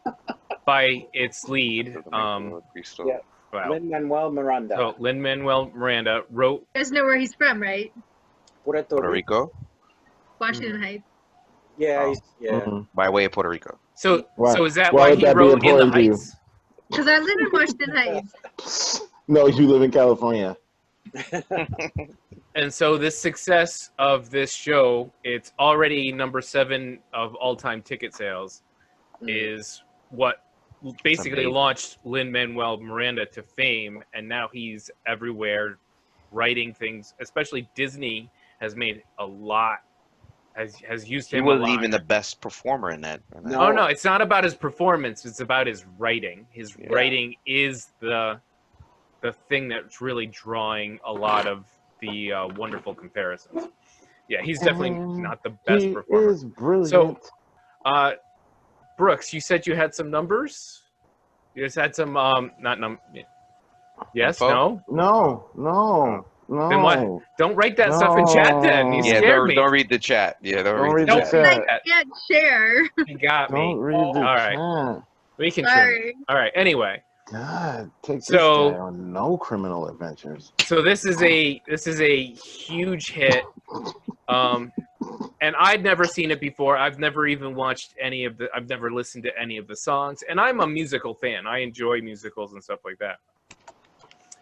Speaker 1: its lead.
Speaker 5: Yeah.
Speaker 1: Wow.
Speaker 5: Lin-Manuel Miranda.
Speaker 1: So Lin-Manuel Miranda wrote.
Speaker 2: You guys know where he's from, right?
Speaker 4: Puerto Rico,
Speaker 2: Washington Heights.
Speaker 5: Yeah,
Speaker 4: Oh.
Speaker 5: yeah.
Speaker 3: Mhm.
Speaker 4: by way of Puerto Rico.
Speaker 1: So
Speaker 3: Why-
Speaker 1: so is that
Speaker 3: why
Speaker 1: why
Speaker 3: would
Speaker 1: he
Speaker 3: that be
Speaker 1: wrote In the
Speaker 3: important to you?
Speaker 1: Heights?
Speaker 2: Because I live in Washington Heights.
Speaker 3: No, you live in California.
Speaker 1: And so this success of this show, it's already number 7 of all-time ticket sales, is what basically
Speaker 4: amazing.
Speaker 1: launched Lin-Manuel Miranda to fame, and now he's everywhere writing things. Especially Disney has made a lot, has used
Speaker 4: He
Speaker 1: him a
Speaker 4: wasn't
Speaker 1: lot.
Speaker 4: even the best performer in that.
Speaker 5: No.
Speaker 1: Oh no, it's not about his performance, it's about his writing. His
Speaker 4: Yeah.
Speaker 1: writing is the thing that's really drawing a lot of the wonderful comparisons. Yeah, he's definitely not the best
Speaker 3: He
Speaker 1: performer.
Speaker 3: is brilliant.
Speaker 1: So, Brooks, you said you had some numbers? You just had some not Yes,
Speaker 4: Info?
Speaker 1: no?
Speaker 3: no.
Speaker 1: Then what? Don't write that stuff in chat then. You
Speaker 3: No.
Speaker 4: Yeah,
Speaker 1: scared me.
Speaker 4: don't read the chat. Yeah, don't
Speaker 3: Don't
Speaker 4: read
Speaker 3: read
Speaker 4: the
Speaker 3: the
Speaker 4: chat.
Speaker 3: chat.
Speaker 2: I can't share.
Speaker 1: You got me.
Speaker 3: Don't read the
Speaker 1: All right.
Speaker 3: chat.
Speaker 1: We can trim.
Speaker 2: Sorry.
Speaker 1: All right. Anyway,
Speaker 3: God, take this
Speaker 1: So-
Speaker 3: guy on no criminal adventures.
Speaker 1: so this is a huge hit. And I'd never seen it before. I've never even watched I've never listened to any of the songs. And I'm a musical fan. I enjoy musicals and stuff like that.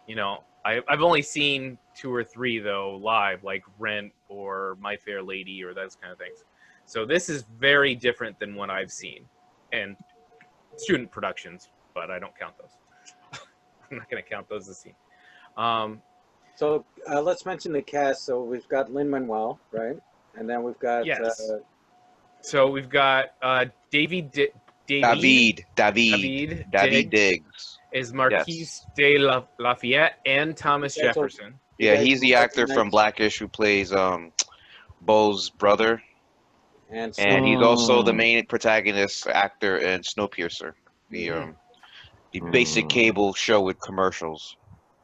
Speaker 1: You know, I've only seen 2 or 3 though live, like Rent or My Fair Lady or those kind of things. So this is very different than what I've seen, and student productions, but I don't count those. I'm not going to count those as seen.
Speaker 5: So let's mention the cast. So we've got Lin-Manuel, right? And then we've got
Speaker 1: Yes. So we've got David
Speaker 4: Diggs.
Speaker 1: is Marquise de Lafayette and Thomas
Speaker 5: Yeah, so-
Speaker 1: Jefferson.
Speaker 4: Yeah,
Speaker 5: guys
Speaker 4: he's the actor from
Speaker 5: recognize-
Speaker 4: Blackish who plays Bo's brother,
Speaker 5: and
Speaker 4: and he's also the
Speaker 3: Mm.
Speaker 4: main protagonist actor in Snowpiercer, the basic cable show with commercials.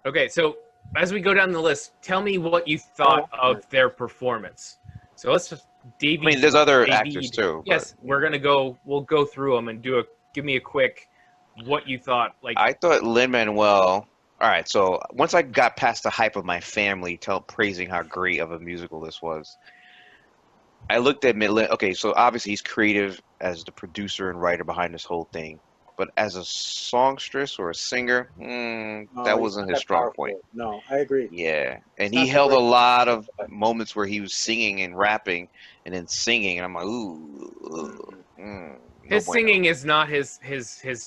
Speaker 1: Okay, so as we go down the list, tell me what you thought of their performance. So let's just
Speaker 4: I mean, there's other actors too. but
Speaker 1: Yes, we'll go through them and give me a quick what you thought. Like,
Speaker 4: I thought Lin-Manuel. All right, so once I got past the hype of my family praising how great of a musical this was, I looked at okay, so obviously he's creative as the producer and writer behind this whole thing, but as a songstress or a singer,
Speaker 5: No,
Speaker 4: that
Speaker 5: he's
Speaker 4: wasn't
Speaker 5: not
Speaker 4: his
Speaker 5: that
Speaker 4: strong
Speaker 5: powerful.
Speaker 4: point.
Speaker 5: No, I agree.
Speaker 4: Yeah, and
Speaker 5: It's
Speaker 4: he
Speaker 5: not
Speaker 4: held a
Speaker 5: the
Speaker 4: lot of
Speaker 5: but-
Speaker 4: moments where he was singing and rapping and then singing, and I'm like, ooh. No
Speaker 1: his
Speaker 4: bueno.
Speaker 1: singing is not his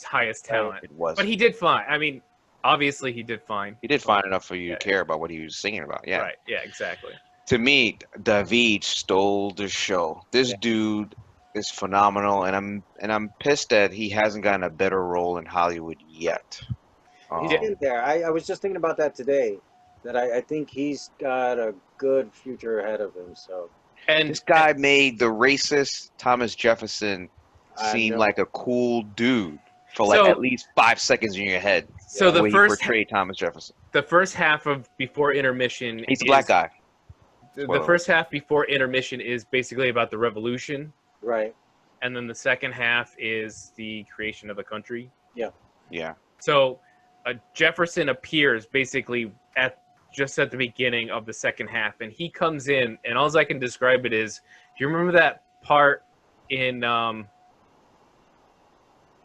Speaker 1: highest talent,
Speaker 4: It was.
Speaker 1: but he did fine. I mean, obviously he did fine.
Speaker 4: He did fine enough for you
Speaker 1: Yeah.
Speaker 4: to care about what he was singing about. Yeah.
Speaker 1: Right. Yeah. Exactly.
Speaker 4: To me, David stole the show. This dude is phenomenal, and I'm pissed that he hasn't gotten a better role in Hollywood yet.
Speaker 5: He's in there. I was just thinking about that today. That I think he's got a good future ahead of him. So
Speaker 1: And
Speaker 4: This guy made the racist Thomas Jefferson
Speaker 5: I
Speaker 4: seem
Speaker 5: know.
Speaker 4: like a cool dude for like
Speaker 1: So-
Speaker 4: at least 5 seconds in your head.
Speaker 1: So
Speaker 4: the
Speaker 1: the
Speaker 4: way he
Speaker 1: first
Speaker 4: portrayed Thomas Jefferson.
Speaker 1: half of before intermission.
Speaker 4: He's a black guy.
Speaker 1: The
Speaker 4: Spoiler.
Speaker 1: first half before intermission is basically about the revolution,
Speaker 5: right.
Speaker 1: and then the second half is the creation of the country.
Speaker 4: Yeah.
Speaker 1: So Jefferson appears basically just at the beginning of the second half, and he comes in, and all I can describe it is, do you remember that part in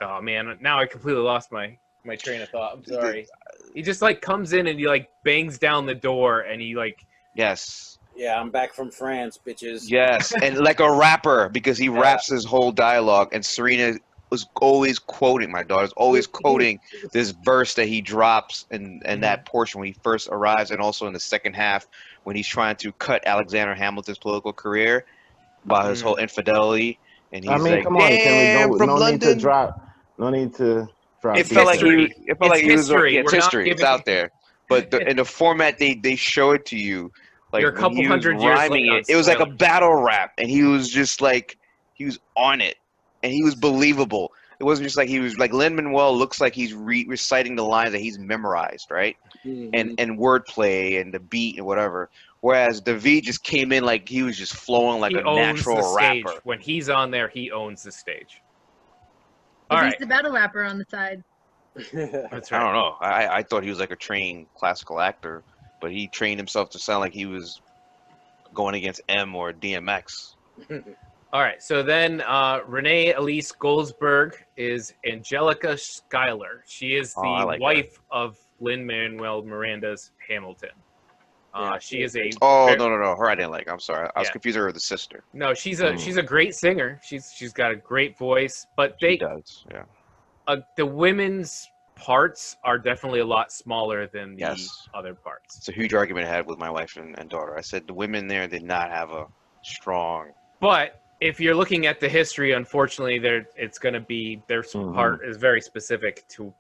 Speaker 1: oh man, now I completely lost my train of thought. I'm sorry. He just like comes in and he like bangs down the door, and he like
Speaker 4: Yes.
Speaker 5: Yeah, I'm back from France, bitches.
Speaker 4: Yes. And like a rapper, because he raps his whole dialogue, and Serena was always quoting, my daughter's always quoting this verse that he drops in that portion when he first arrives, and also in the second half when he's trying to cut Alexander Hamilton's political career about his whole infidelity. And he's
Speaker 3: I mean,
Speaker 4: like,
Speaker 3: come on,
Speaker 4: "Damn,
Speaker 3: can we,
Speaker 4: from
Speaker 3: no need
Speaker 4: London."
Speaker 3: to drop. No need to drop.
Speaker 4: It felt like
Speaker 1: history.
Speaker 4: he was.
Speaker 1: It's
Speaker 4: Yeah, it's
Speaker 1: history.
Speaker 4: history.
Speaker 1: We're
Speaker 4: It's
Speaker 1: not
Speaker 4: history. It's
Speaker 1: giving-
Speaker 4: out there. but in the format they show it to you, like
Speaker 1: You're a
Speaker 4: when
Speaker 1: couple
Speaker 4: he was
Speaker 1: hundred years
Speaker 4: rhyming
Speaker 1: late on
Speaker 4: it was like a
Speaker 1: spoilers.
Speaker 4: battle rap, and he was just like he was on it, and he was believable. It wasn't just like he was like Lin-Manuel looks like he's reciting the lines that he's memorized, right?
Speaker 5: Mhm.
Speaker 4: And wordplay and the beat and whatever. Whereas David just came in like he was just flowing like
Speaker 1: He
Speaker 4: a
Speaker 1: owns the
Speaker 4: natural
Speaker 1: stage.
Speaker 4: rapper.
Speaker 1: When he's on there, he owns the stage.
Speaker 2: But
Speaker 1: All
Speaker 2: he's
Speaker 1: right,
Speaker 2: the battle rapper on the side.
Speaker 1: that's
Speaker 4: I
Speaker 1: right.
Speaker 4: don't know. I thought he was like a trained classical actor, but he trained himself to sound like he was going against M or DMX.
Speaker 1: All right, so then Renee Elise Goldsberg is Angelica Schuyler. She is the
Speaker 4: Oh, I like her.
Speaker 1: wife of Lin-Manuel Miranda's Hamilton.
Speaker 5: Yeah,
Speaker 1: She is a
Speaker 4: Oh
Speaker 1: ver-
Speaker 4: no, her I didn't like. I'm sorry, I was
Speaker 1: Yeah.
Speaker 4: confusing her with the sister.
Speaker 1: no, she's a great singer. She's got a great voice, but
Speaker 4: She does, yeah.
Speaker 1: the women's parts are definitely a lot smaller than the
Speaker 4: Yes.
Speaker 1: other parts.
Speaker 4: It's a huge argument I had with my wife and daughter. I said the women there did not have a strong.
Speaker 1: But if you're looking at the history, unfortunately, it's going to be their part is very specific to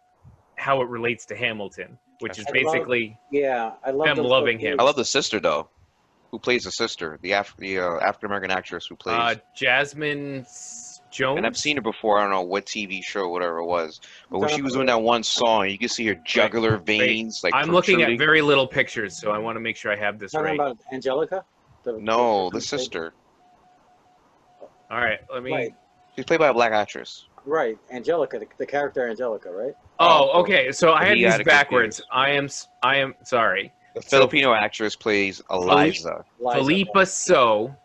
Speaker 1: how it relates to Hamilton, which is
Speaker 5: I love-
Speaker 1: basically
Speaker 5: Yeah, I love
Speaker 1: them
Speaker 5: those
Speaker 1: loving
Speaker 5: little
Speaker 1: him.
Speaker 4: I love the sister though, who plays the sister, the African American actress who plays.
Speaker 1: Jasmine Jones.
Speaker 4: And I've seen her before. I don't know what TV show, whatever it was, but when
Speaker 5: Talking
Speaker 4: she was
Speaker 5: about-
Speaker 4: doing that one song, you can see her jugular veins like
Speaker 1: I'm looking at
Speaker 4: protruding.
Speaker 1: very little pictures, so I want to make sure I have this
Speaker 5: Talking
Speaker 1: right.
Speaker 5: about Angelica?
Speaker 4: No, the sister.
Speaker 1: All right, let me.
Speaker 5: Right,
Speaker 4: She's played by a black actress.
Speaker 5: right. Angelica, the character Angelica, right?
Speaker 1: Oh, okay. So I had
Speaker 4: He
Speaker 1: these
Speaker 4: had it
Speaker 1: backwards.
Speaker 4: confused.
Speaker 1: I am sorry.
Speaker 4: The
Speaker 1: So-
Speaker 4: Filipino actress plays Eliza.
Speaker 5: Liza.
Speaker 1: Philippa So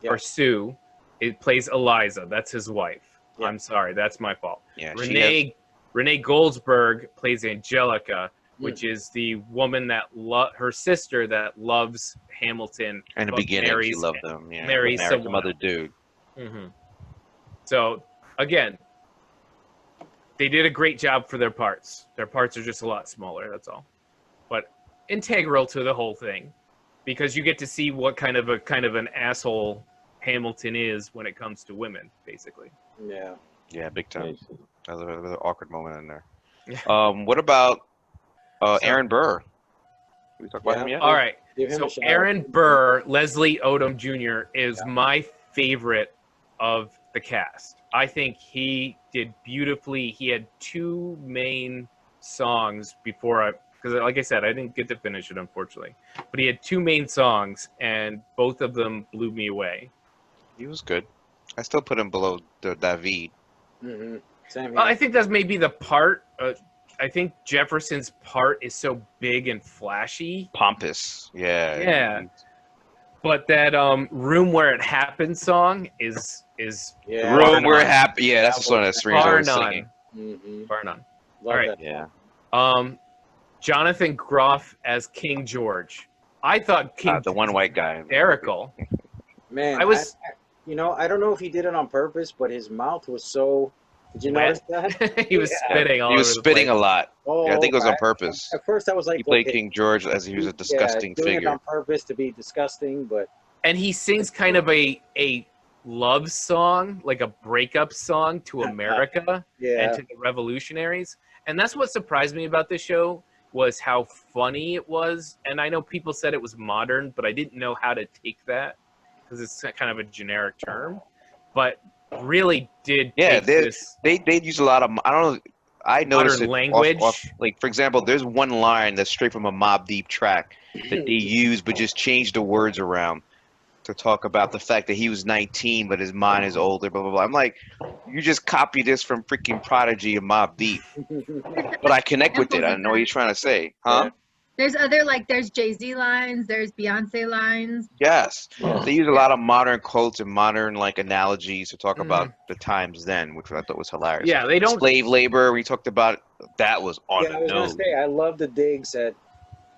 Speaker 5: Yeah.
Speaker 1: or Sue, it plays Eliza. That's his wife.
Speaker 5: Yeah.
Speaker 1: I'm sorry, that's my fault.
Speaker 4: Yeah, she has,
Speaker 1: Renee Goldsberg plays Angelica,
Speaker 5: Hmm.
Speaker 1: which is the woman that her sister that loves Hamilton.
Speaker 4: in the
Speaker 1: but
Speaker 4: beginning, she
Speaker 1: marries
Speaker 4: loved them. Yeah,
Speaker 1: marries
Speaker 4: married some
Speaker 1: someone
Speaker 4: other dude.
Speaker 1: Mhm. So again, they did a great job for their parts. Their parts are just a lot smaller. That's all, but integral to the whole thing, because you get to see what kind of an asshole Hamilton is when it comes to women, basically.
Speaker 5: Yeah.
Speaker 4: Yeah, big time.
Speaker 3: Nice.
Speaker 4: That was an awkward moment in there. What about Aaron Burr? Did we talk about
Speaker 5: Yeah.
Speaker 4: him yet?
Speaker 1: All right.
Speaker 5: Give him
Speaker 1: So
Speaker 5: a shout.
Speaker 1: Aaron Burr, Leslie Odom Jr. is my favorite of the cast. I think he did beautifully. He had two main songs because like I said, I didn't get to finish it, unfortunately. But he had two main songs, and both of them blew me away.
Speaker 4: He was good. I still put him below David.
Speaker 5: Mm-hmm. Same
Speaker 1: I
Speaker 5: here.
Speaker 1: think that's maybe the part. I think Jefferson's part is so big and flashy.
Speaker 4: Pompous. Yeah.
Speaker 1: Yeah. But that "Room Where It Happened" song is
Speaker 5: Yeah.
Speaker 4: Room where
Speaker 1: none.
Speaker 4: happy. Yeah, that's the song that Serena's
Speaker 1: bar
Speaker 4: always
Speaker 1: none.
Speaker 4: singing.
Speaker 5: Mm-hmm.
Speaker 1: Bar none.
Speaker 5: Love
Speaker 1: All right.
Speaker 5: that.
Speaker 4: Yeah.
Speaker 1: Jonathan Groff as King George. I thought King
Speaker 4: The one white guy.
Speaker 1: hysterical.
Speaker 5: Man,
Speaker 1: I was-
Speaker 5: I don't know if he did it on purpose, but his mouth was so. Did you notice that?
Speaker 1: He was
Speaker 5: Yeah.
Speaker 1: spitting all
Speaker 4: He was
Speaker 1: over the
Speaker 4: spitting
Speaker 1: place.
Speaker 4: a lot.
Speaker 5: Oh,
Speaker 4: Yeah, I think it was on purpose.
Speaker 5: At first, I was like,
Speaker 4: He played
Speaker 5: okay,
Speaker 4: King George as he was a disgusting
Speaker 5: doing it
Speaker 4: figure.
Speaker 5: on purpose to be disgusting, but
Speaker 1: And he sings kind of a love song, like a breakup song to America
Speaker 5: yeah,
Speaker 1: and to the revolutionaries. And that's what surprised me about this show was how funny it was. And I know people said it was modern, but I didn't know how to take that because it's kind of a generic term. But really did
Speaker 4: Yeah,
Speaker 1: take this
Speaker 4: They use a lot of. I don't know. I noticed
Speaker 1: modern
Speaker 4: it off-
Speaker 1: language.
Speaker 4: like, for example, there's one line that's straight from a Mobb Deep track that they use, but just change the words around to talk about the fact that he was 19, but his mind is older. Blah blah blah. I'm like, you just copy this from freaking Prodigy and Mobb Deep, but I connect with it. I know what you're trying to say, huh?
Speaker 2: There's there's Jay-Z lines, there's Beyonce lines.
Speaker 4: Yes.
Speaker 3: Yeah.
Speaker 4: They use a lot of modern quotes and modern analogies to talk about the times then, which I thought was hilarious.
Speaker 1: Yeah, they don't.
Speaker 4: Slave labor, we talked about that was on
Speaker 5: yeah, I
Speaker 4: the
Speaker 5: was gonna
Speaker 4: nose.
Speaker 5: say I love the digs at,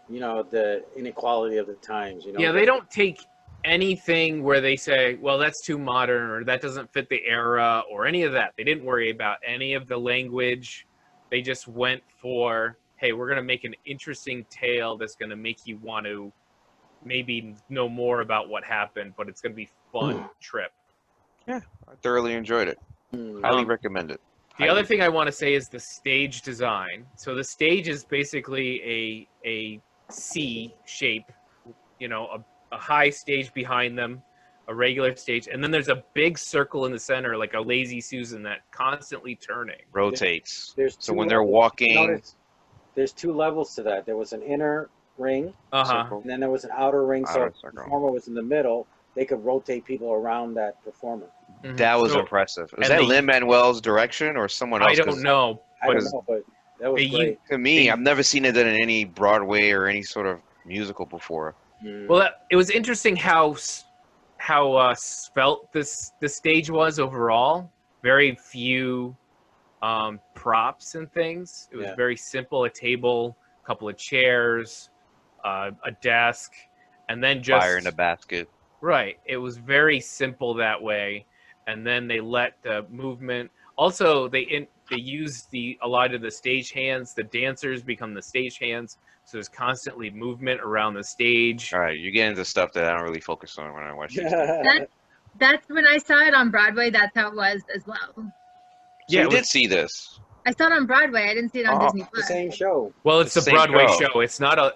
Speaker 5: the inequality of the times.
Speaker 1: Yeah, they don't take anything where they say, well, that's too modern or that doesn't fit the era or any of that. They didn't worry about any of the language. They just went for, hey, we're going to make an interesting tale that's going to make you want to maybe know more about what happened, but it's going to be fun trip.
Speaker 4: I thoroughly enjoyed it.
Speaker 5: Mm.
Speaker 4: Highly recommend it.
Speaker 1: The other thing I want to say is the stage design. So the stage is basically a C shape, you know, a high stage behind them, a regular stage, and then there's a big circle in the center, like a lazy Susan that constantly turning.
Speaker 4: Rotates.
Speaker 5: There's
Speaker 4: So
Speaker 5: two
Speaker 4: when they're
Speaker 5: levels.
Speaker 4: walking,
Speaker 5: Notice there's 2 levels to that. There was an inner ring,
Speaker 1: Uh-huh.
Speaker 5: and then there was an outer ring. So
Speaker 4: Outer
Speaker 5: if the
Speaker 4: circle.
Speaker 5: performer was in the middle, they could rotate people around that performer.
Speaker 1: Mhm.
Speaker 4: that was
Speaker 1: So,
Speaker 4: impressive. Was
Speaker 1: and
Speaker 4: that
Speaker 1: they-
Speaker 4: Lin-Manuel's direction or someone else?
Speaker 1: I don't
Speaker 4: 'Cause
Speaker 1: know,
Speaker 5: I
Speaker 1: but
Speaker 5: don't know, but that was
Speaker 1: they
Speaker 5: great.
Speaker 4: to me,
Speaker 1: they-
Speaker 4: I've never seen it done in any Broadway or any sort of musical before.
Speaker 1: well, it was interesting how spelt the stage was overall. Very few props and things. It was
Speaker 5: Yeah.
Speaker 1: very simple: a table, a couple of chairs, a desk, and then just
Speaker 4: Fire in a basket.
Speaker 1: right. It was very simple that way, and then they let the movement. Also, they use a lot of the stage hands. The dancers become the stage hands, so there's constantly movement around the stage.
Speaker 4: All right, you get into stuff that I don't really focus on when I watch these.
Speaker 2: That's when I saw it on Broadway. That's how it was as well.
Speaker 4: So
Speaker 1: Yeah,
Speaker 4: you
Speaker 1: it
Speaker 4: did
Speaker 1: was-
Speaker 4: see this.
Speaker 2: I saw it on Broadway. I didn't see it on
Speaker 4: Oh,
Speaker 2: Disney
Speaker 5: The
Speaker 2: Plus.
Speaker 5: same show.
Speaker 1: Well, it's
Speaker 4: It's
Speaker 1: the
Speaker 4: the same
Speaker 1: Broadway
Speaker 4: show.
Speaker 1: show.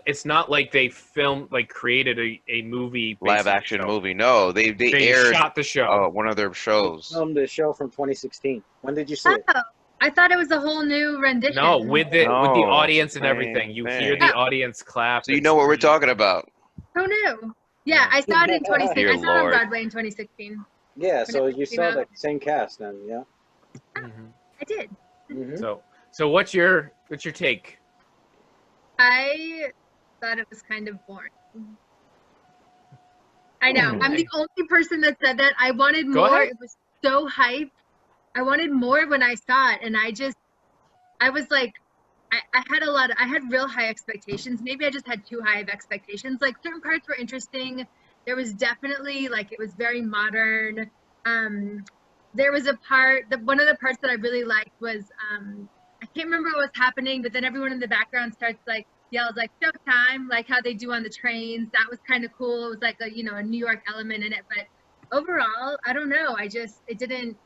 Speaker 1: It's not like they filmed created a movie based
Speaker 4: Live
Speaker 1: on the
Speaker 4: action
Speaker 1: show.
Speaker 4: movie. No, they
Speaker 1: They
Speaker 4: aired
Speaker 1: shot the show.
Speaker 4: one of their shows.
Speaker 5: The show from 2016. When did you see it?
Speaker 2: Oh, I thought it was a whole new rendition.
Speaker 1: No, with the
Speaker 4: No,
Speaker 1: audience and
Speaker 4: same
Speaker 1: everything. You hear
Speaker 4: thing.
Speaker 1: the audience clap.
Speaker 4: So you
Speaker 1: and
Speaker 4: know what we're
Speaker 1: scream.
Speaker 4: talking about.
Speaker 2: Who knew? Yeah, I saw it in 2016.
Speaker 4: Dear
Speaker 2: I saw it on
Speaker 4: Lord.
Speaker 2: Broadway in 2016.
Speaker 5: Yeah, so
Speaker 2: it
Speaker 5: you
Speaker 2: came
Speaker 5: saw
Speaker 2: out.
Speaker 5: the same cast then, yeah.
Speaker 1: Mhm.
Speaker 2: I did.
Speaker 5: Mm-hmm.
Speaker 1: So what's your take?
Speaker 2: I thought it was kind of boring. I know. I'm the only person that said that. I wanted
Speaker 1: Go
Speaker 2: more.
Speaker 1: ahead.
Speaker 2: It was so hyped. I wanted more when I saw it, and I was like, I had real high expectations. Maybe I just had too high of expectations. Like certain parts were interesting. There was definitely it was very modern. There was a part one of the parts that I really liked was I can't remember what was happening, but then everyone in the background starts yells showtime, like how they do on the trains. That was kind of cool. It was like a New York element in it. But overall, I don't know. It didn't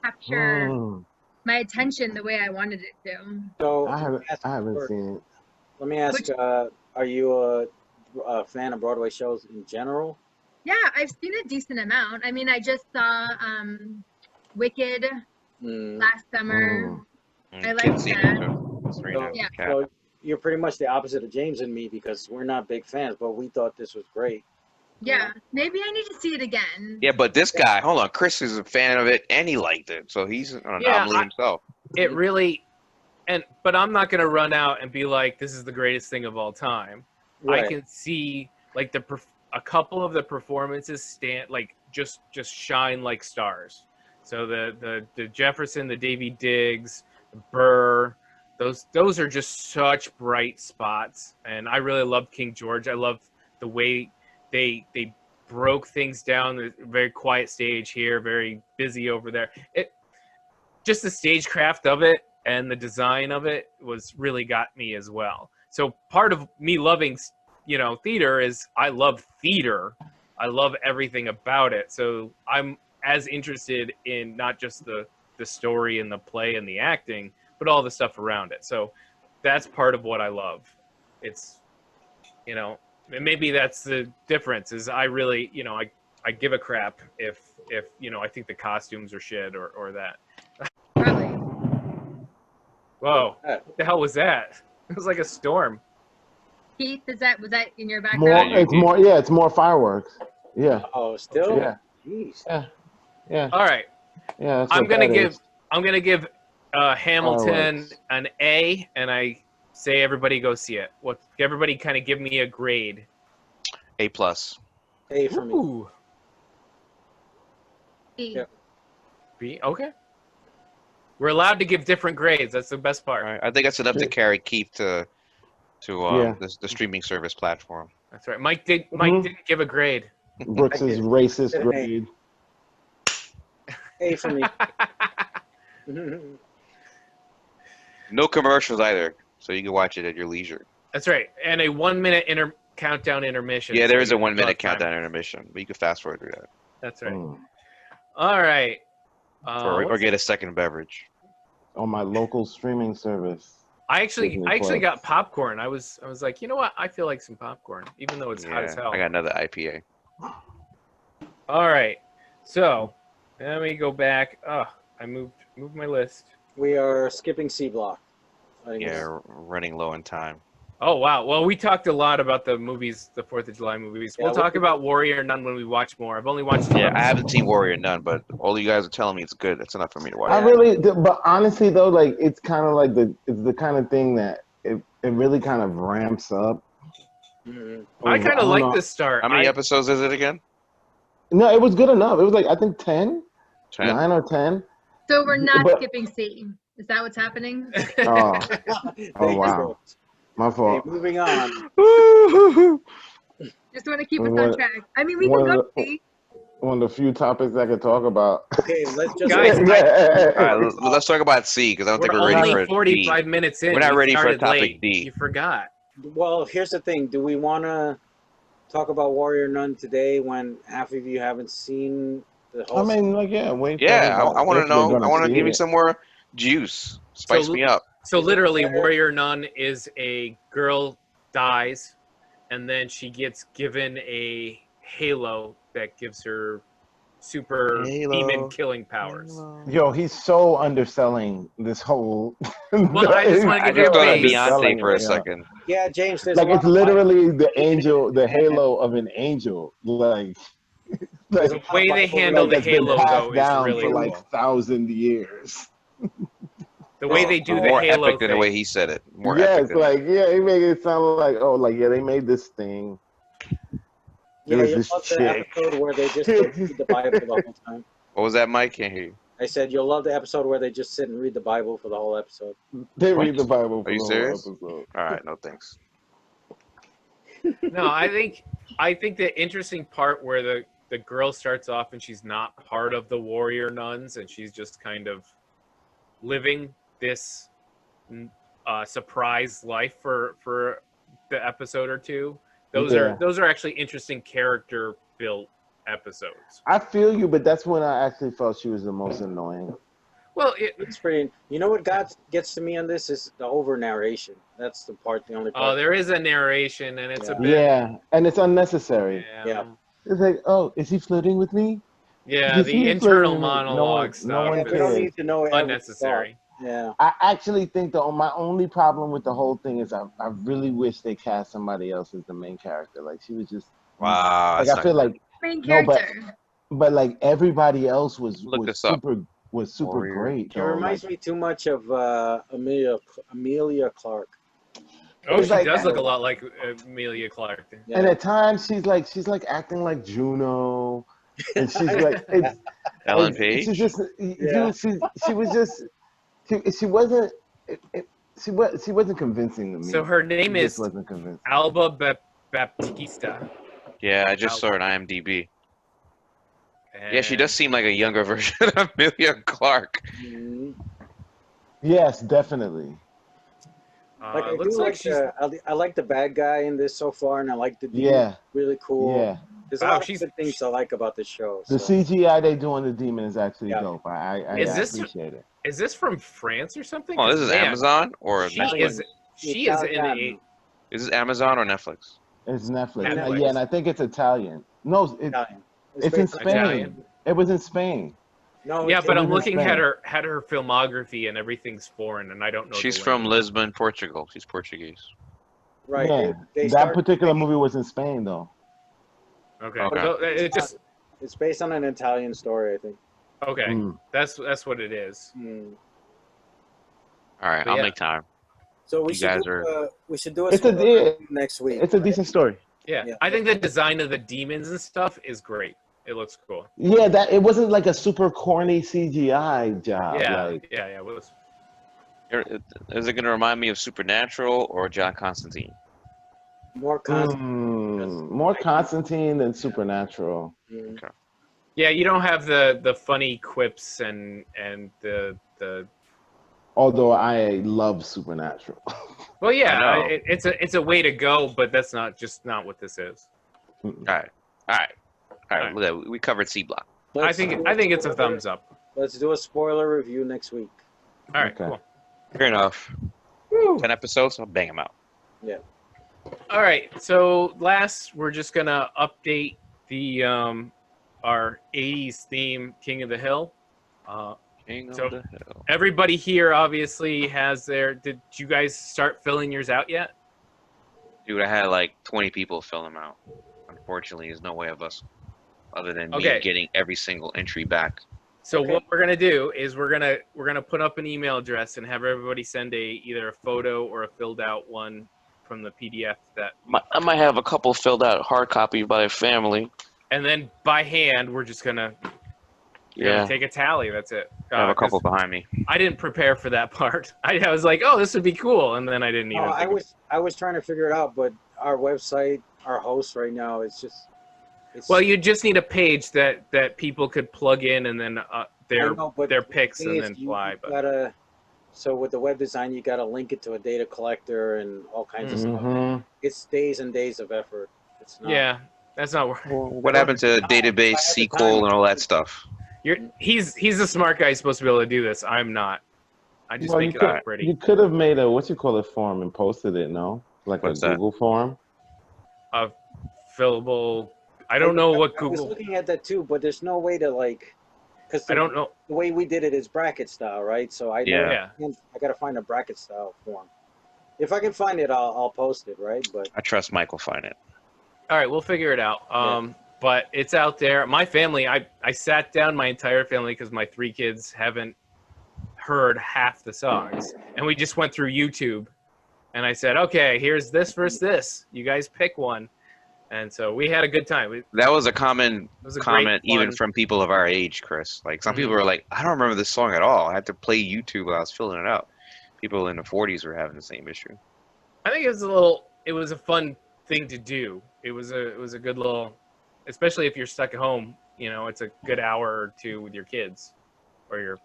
Speaker 2: capture my attention the way I wanted it to.
Speaker 5: So
Speaker 3: I haven't
Speaker 5: first,
Speaker 3: seen it.
Speaker 5: let me ask, are you a fan of Broadway shows in general?
Speaker 2: Yeah, I've seen a decent amount. I mean, I just saw Wicked last summer. I like
Speaker 4: Kids seen it
Speaker 2: that.
Speaker 4: too. Serena,
Speaker 2: Yeah.
Speaker 4: Kat.
Speaker 5: So you're pretty much the opposite of James and me because we're not big fans, but we thought this was great.
Speaker 2: Yeah, maybe I need to see it again.
Speaker 4: Yeah, but this guy, hold on, Chris is a fan of it and he liked it, so he's an anomaly himself.
Speaker 1: It really, but I'm not gonna run out and be like, this is the greatest thing of all time.
Speaker 5: Right.
Speaker 1: I can see a couple of the performances just shine like stars. So the Jefferson, the Davy Diggs, Burr, those are just such bright spots. And I really loved King George. I loved the way they broke things down. The very quiet stage here, very busy over there. Just the stagecraft of it and the design of it was really got me as well. So part of me loving theater is I love theater. I love everything about it. So I'm as interested in not just the story and the play and the acting, but all the stuff around it. So that's part of what I love. It's, maybe that's the difference is I really, I give a crap if I think the costumes are shit or that.
Speaker 2: Probably.
Speaker 1: Whoa, what the hell was that? It was like a storm.
Speaker 2: Keith, was that in your background?
Speaker 3: It's more fireworks. Yeah.
Speaker 5: Oh, still?
Speaker 3: Yeah.
Speaker 5: Jeez.
Speaker 3: Yeah.
Speaker 1: All right.
Speaker 3: Yeah. That's
Speaker 1: I'm
Speaker 3: what
Speaker 1: gonna
Speaker 3: that
Speaker 1: give
Speaker 3: is.
Speaker 1: Hamilton
Speaker 3: Fireworks.
Speaker 1: an A, and I say everybody go see it. Everybody kind of give me a grade.
Speaker 4: A+.
Speaker 5: A for me.
Speaker 1: Ooh.
Speaker 2: B.
Speaker 5: Yeah.
Speaker 1: B. Okay. We're allowed to give different grades. That's the best part.
Speaker 4: All right. I think that's enough to carry Keith to
Speaker 3: Yeah.
Speaker 4: the streaming service platform.
Speaker 1: That's right. Mike didn't give a grade.
Speaker 3: Brooks's racist grade.
Speaker 5: A for me.
Speaker 4: No commercials either, so you can watch it at your leisure.
Speaker 1: That's right. And a 1 minute countdown intermission.
Speaker 4: Yeah,
Speaker 1: so
Speaker 4: there is
Speaker 1: you
Speaker 4: a
Speaker 1: can
Speaker 4: 1 minute
Speaker 1: pause time.
Speaker 4: countdown intermission, but you can fast forward through that.
Speaker 1: That's right. All right.
Speaker 4: Or get a second beverage.
Speaker 3: On my local streaming service.
Speaker 1: I actually
Speaker 3: Disney Plus.
Speaker 1: got popcorn. I was like, you know what? I feel like some popcorn, even though it's hot as hell.
Speaker 4: I got another IPA.
Speaker 1: All right, so let me go back. Oh, I moved my list.
Speaker 5: We are skipping C Block.
Speaker 4: Yeah, running low on time.
Speaker 1: Oh wow. Well, we talked a lot about the movies, the 4th of July movies.
Speaker 5: Yeah,
Speaker 1: We'll talk about Warrior Nun when we watch more. I've only watched. 2
Speaker 4: Yeah, I haven't
Speaker 1: episodes.
Speaker 4: seen Warrior Nun, but all you guys are telling me it's good. That's enough for me to watch.
Speaker 3: I really, but honestly though, like it's kind of like it's the kind of thing that it really kind of ramps up.
Speaker 5: Mm-hmm.
Speaker 1: I kind of
Speaker 3: don't
Speaker 1: like
Speaker 3: know.
Speaker 1: the start.
Speaker 4: How many episodes is it again?
Speaker 3: No, it was good enough. It was like I think 10,
Speaker 4: 10?
Speaker 3: 9 or 10.
Speaker 2: So we're not
Speaker 3: But-
Speaker 2: skipping C. Is that what's happening?
Speaker 3: Oh,
Speaker 5: Thank
Speaker 3: oh
Speaker 5: you,
Speaker 3: wow,
Speaker 5: folks.
Speaker 3: my
Speaker 5: Okay,
Speaker 3: fault.
Speaker 5: moving on.
Speaker 2: Just want to keep us
Speaker 3: One-
Speaker 2: on track. I mean, we can
Speaker 3: one
Speaker 2: go
Speaker 3: of the-
Speaker 2: C.
Speaker 3: One of the few topics I could talk about.
Speaker 5: Okay, let's just.
Speaker 1: Guys,
Speaker 4: All right, let's talk about C because I don't think
Speaker 1: We're
Speaker 4: we're ready
Speaker 1: only
Speaker 4: for D.
Speaker 1: 45 minutes in.
Speaker 4: We're not
Speaker 1: We
Speaker 4: ready for
Speaker 1: started
Speaker 4: topic
Speaker 1: late.
Speaker 4: D.
Speaker 1: You forgot.
Speaker 5: Well, here's the thing. Do we want to talk about Warrior Nun today when half of you haven't seen the whole?
Speaker 3: I mean, like, yeah, wait.
Speaker 4: Yeah, I want to know. I want to give me
Speaker 3: it.
Speaker 4: some more juice. Spice
Speaker 1: So-
Speaker 4: me up.
Speaker 1: So
Speaker 5: Is it
Speaker 1: literally,
Speaker 5: better?
Speaker 1: Warrior Nun is a girl dies, and then she gets given a halo that gives her super
Speaker 4: Halo.
Speaker 1: demon killing powers.
Speaker 3: Yo, he's so underselling this whole.
Speaker 1: Well, I just wanna
Speaker 4: I
Speaker 1: give you
Speaker 4: just
Speaker 1: a
Speaker 4: thought of
Speaker 1: base.
Speaker 4: Beyonce for a
Speaker 3: Yeah.
Speaker 4: second.
Speaker 5: Yeah, James. There's
Speaker 3: Like
Speaker 5: a lot
Speaker 3: it's
Speaker 5: of
Speaker 3: literally the angel, the halo of an angel. Like
Speaker 5: There's a
Speaker 1: The
Speaker 5: lot of
Speaker 1: way they
Speaker 5: Bible
Speaker 1: handle the
Speaker 3: that's been
Speaker 1: halo,
Speaker 3: passed
Speaker 1: though, is
Speaker 3: down
Speaker 1: really
Speaker 3: for
Speaker 1: cool.
Speaker 3: like 1,000 years.
Speaker 1: The way they do the
Speaker 4: more
Speaker 1: halo
Speaker 4: epic than the way
Speaker 1: thing.
Speaker 4: he said it. More
Speaker 3: Yes,
Speaker 4: epic than
Speaker 3: like he made it sound like they made this thing.
Speaker 5: Yeah,
Speaker 3: There's
Speaker 5: you
Speaker 3: this
Speaker 5: love the
Speaker 3: chick.
Speaker 5: episode where they just sit and read the Bible the whole time.
Speaker 4: What was that, Mike? Can't hear you.
Speaker 5: I said you'll love the episode where they just sit and read the Bible for the whole episode.
Speaker 3: They
Speaker 4: What?
Speaker 3: read the Bible for
Speaker 4: Are you
Speaker 3: the whole
Speaker 4: serious?
Speaker 3: episode.
Speaker 4: All right, no thanks.
Speaker 1: No, I think the interesting part where the girl starts off and she's not part of the Warrior Nuns and she's just kind of living this surprise life for the episode or two. Those
Speaker 3: Yeah.
Speaker 1: are actually interesting character built episodes.
Speaker 3: I feel you, but that's when I actually felt she was the most annoying.
Speaker 1: Well,
Speaker 5: It's pretty. You know what gets to me on this is the over narration. That's the only part.
Speaker 1: there is a narration and it's a bit.
Speaker 3: Yeah, and it's unnecessary.
Speaker 5: Yeah.
Speaker 3: It's like, oh, is he flirting with me?
Speaker 1: Yeah,
Speaker 3: You
Speaker 1: the
Speaker 3: see,
Speaker 1: internal
Speaker 3: like, no one-
Speaker 1: monologue
Speaker 3: no
Speaker 1: stuff
Speaker 3: one
Speaker 5: Yeah, we don't
Speaker 1: is
Speaker 5: need to know every
Speaker 1: unnecessary.
Speaker 5: thought. Yeah.
Speaker 3: I actually think my only problem with the whole thing is I really wish they cast somebody else as the main character. Like she was just
Speaker 4: Wow.
Speaker 3: like
Speaker 4: that's
Speaker 3: I feel
Speaker 4: not-
Speaker 3: like
Speaker 2: Main
Speaker 3: No, but-
Speaker 2: character.
Speaker 3: but like everybody else was
Speaker 4: Look this up.
Speaker 3: super
Speaker 4: Warrior.
Speaker 3: great.
Speaker 5: It
Speaker 3: though.
Speaker 5: reminds me too much of Amelia Clark.
Speaker 1: Oh,
Speaker 3: It's
Speaker 1: she
Speaker 3: like-
Speaker 1: does look a lot like Amelia Clark.
Speaker 5: Yeah.
Speaker 3: And at times she's like acting like Juno, and she's like
Speaker 4: Ellen
Speaker 3: and
Speaker 4: Page.
Speaker 3: She's just
Speaker 5: Yeah.
Speaker 3: she was just she wasn't she wasn't convincing to me.
Speaker 1: So her name
Speaker 3: She just
Speaker 1: is
Speaker 3: wasn't convincing.
Speaker 1: Alba Baptista.
Speaker 4: Yeah, I just saw her on IMDb. Yeah, she does seem like a younger version of Amelia Clark.
Speaker 5: Mhm.
Speaker 3: Yes, definitely.
Speaker 5: Like I
Speaker 1: Looks
Speaker 5: do
Speaker 1: like
Speaker 5: like
Speaker 1: she's.
Speaker 5: I like the bad guy in this so far, and I like the demon.
Speaker 3: Yeah,
Speaker 5: Really cool.
Speaker 3: yeah.
Speaker 5: There's a
Speaker 1: Wow,
Speaker 5: lot of
Speaker 1: she's-
Speaker 5: good things I like about this show.
Speaker 3: The
Speaker 5: so.
Speaker 3: CGI they do on the demon is actually
Speaker 5: Yeah.
Speaker 3: dope. I
Speaker 1: Is this-
Speaker 3: appreciate it.
Speaker 1: Is this from France or something?
Speaker 4: Oh, this is
Speaker 1: Man,
Speaker 4: Amazon or
Speaker 1: She
Speaker 4: Netflix?
Speaker 1: is. She is in a.
Speaker 4: Is this Amazon or Netflix?
Speaker 3: It's Netflix.
Speaker 1: Netflix.
Speaker 3: Yeah, and I think it's Italian. No,
Speaker 5: Italian.
Speaker 3: it's in
Speaker 5: based on-
Speaker 3: Spain.
Speaker 1: Italian.
Speaker 3: It was in Spain.
Speaker 5: No,
Speaker 1: Yeah,
Speaker 5: it's
Speaker 1: but
Speaker 3: it
Speaker 1: I'm
Speaker 3: was in
Speaker 1: looking at
Speaker 3: Spain.
Speaker 1: her filmography and everything's foreign, and I don't know.
Speaker 4: She's
Speaker 1: the
Speaker 4: from
Speaker 1: language.
Speaker 4: Lisbon, Portugal. She's Portuguese.
Speaker 5: right.
Speaker 3: Yeah,
Speaker 5: They
Speaker 3: that
Speaker 5: start-
Speaker 3: particular movie was in Spain though.
Speaker 1: Okay.
Speaker 4: Okay.
Speaker 1: So it just
Speaker 5: It's based on an Italian story, I think.
Speaker 1: okay.
Speaker 3: Mm.
Speaker 1: That's what it is.
Speaker 5: Hmm.
Speaker 4: All right,
Speaker 1: But
Speaker 4: I'll
Speaker 1: yeah.
Speaker 4: make time.
Speaker 5: So we
Speaker 4: You
Speaker 5: should
Speaker 4: guys
Speaker 5: do,
Speaker 4: are-
Speaker 5: we should do a
Speaker 3: It's a-
Speaker 5: spoiler
Speaker 3: yeah.
Speaker 5: review next week.
Speaker 3: It's a decent story.
Speaker 1: Yeah.
Speaker 5: Yeah.
Speaker 1: I think the design of the demons and stuff is great. It looks cool.
Speaker 3: Yeah, that it wasn't like a super corny CGI job.
Speaker 1: Yeah.
Speaker 3: Like,
Speaker 1: Yeah. It was.
Speaker 4: Is it going to remind me of Supernatural or John Constantine?
Speaker 5: More content.
Speaker 3: more Constantine than Supernatural.
Speaker 5: Mm.
Speaker 1: Yeah. You don't have the funny quips and the.
Speaker 3: Although I love Supernatural.
Speaker 1: Well, yeah.
Speaker 4: I know.
Speaker 1: It's a way to go, but that's not what this is.
Speaker 4: All right. Look, we covered C Block.
Speaker 1: I think it's a thumbs up.
Speaker 5: Let's do a spoiler review next week.
Speaker 1: All right.
Speaker 3: Okay.
Speaker 1: Cool.
Speaker 4: Fair enough.
Speaker 1: Woo.
Speaker 4: 10 episodes, I'll bang them out.
Speaker 5: Yeah.
Speaker 1: All right. So last, we're just gonna update the our '80s theme, King of the Hill.
Speaker 4: King
Speaker 1: So-
Speaker 4: of the Hill.
Speaker 1: Everybody here obviously has their. Did you guys start filling yours out yet?
Speaker 4: Dude, I had like 20 people fill them out. Unfortunately, there's no way of us, other than
Speaker 1: Okay.
Speaker 4: me getting every single entry back.
Speaker 1: So
Speaker 5: Okay.
Speaker 1: what we're gonna do is we're gonna put up an email address and have everybody send either a photo or a filled out one from the PDF that,
Speaker 8: I might have a couple filled out hard copy by family.
Speaker 1: and then by hand we're just gonna
Speaker 8: Yeah.
Speaker 1: take a tally. That's it.
Speaker 4: I have a
Speaker 1: 'Cause
Speaker 4: couple behind me.
Speaker 1: I didn't prepare for that part. I was like, oh, this would be cool, and then I didn't even.
Speaker 5: No,
Speaker 1: think of it.
Speaker 5: I was trying to figure it out, but our website, our host right now, it's just. It's,
Speaker 1: Well, you just need a page that people could plug in, and then their
Speaker 5: I know, but
Speaker 1: their
Speaker 5: the
Speaker 1: picks
Speaker 5: thing
Speaker 1: and
Speaker 5: is,
Speaker 1: then
Speaker 5: you
Speaker 1: fly. But
Speaker 5: gotta. So with the web design, you gotta link it to a data collector and all kinds of stuff.
Speaker 3: Mhm.
Speaker 5: It's days and days of effort. It's not.
Speaker 1: yeah, that's not where
Speaker 4: What happened to database,
Speaker 5: I had the time.
Speaker 4: SQL, and all that stuff?
Speaker 1: he's a smart guy. He's supposed to be able to do this. I'm not. I just
Speaker 3: Well,
Speaker 1: make
Speaker 3: you
Speaker 1: it look
Speaker 3: could,
Speaker 1: pretty.
Speaker 3: you could have made a form and posted it. No, like
Speaker 4: What's
Speaker 3: a
Speaker 4: that?
Speaker 3: Google form.
Speaker 1: A fillable. I don't know what
Speaker 5: I was
Speaker 1: Google.
Speaker 5: looking at that too, but there's no way to like. Because
Speaker 1: I don't know.
Speaker 5: the way we did it is bracket style, right? So I know
Speaker 4: Yeah.
Speaker 5: I gotta find a bracket style form. If I can find it, I'll post it, right? But
Speaker 4: I trust Mike will find it.
Speaker 1: All right, we'll figure it out. But it's out there. My family, I sat down my entire family because my 3 kids haven't heard half the songs, and we just went through YouTube, and I said, okay, here's this versus this. You guys pick one, and so we had a good time. It
Speaker 4: That was a common
Speaker 1: was a
Speaker 4: comment,
Speaker 1: great,
Speaker 4: even
Speaker 1: fun-
Speaker 4: from people of our age, Chris. Like some people
Speaker 1: Mhm.
Speaker 4: were like, "I don't remember this song at all." I had to play YouTube while I was filling it out. People in the 40s were having the same issue.
Speaker 1: I think it was a fun thing to do. It was a good little, especially if you're stuck at home. It's a good hour or two with your kids or your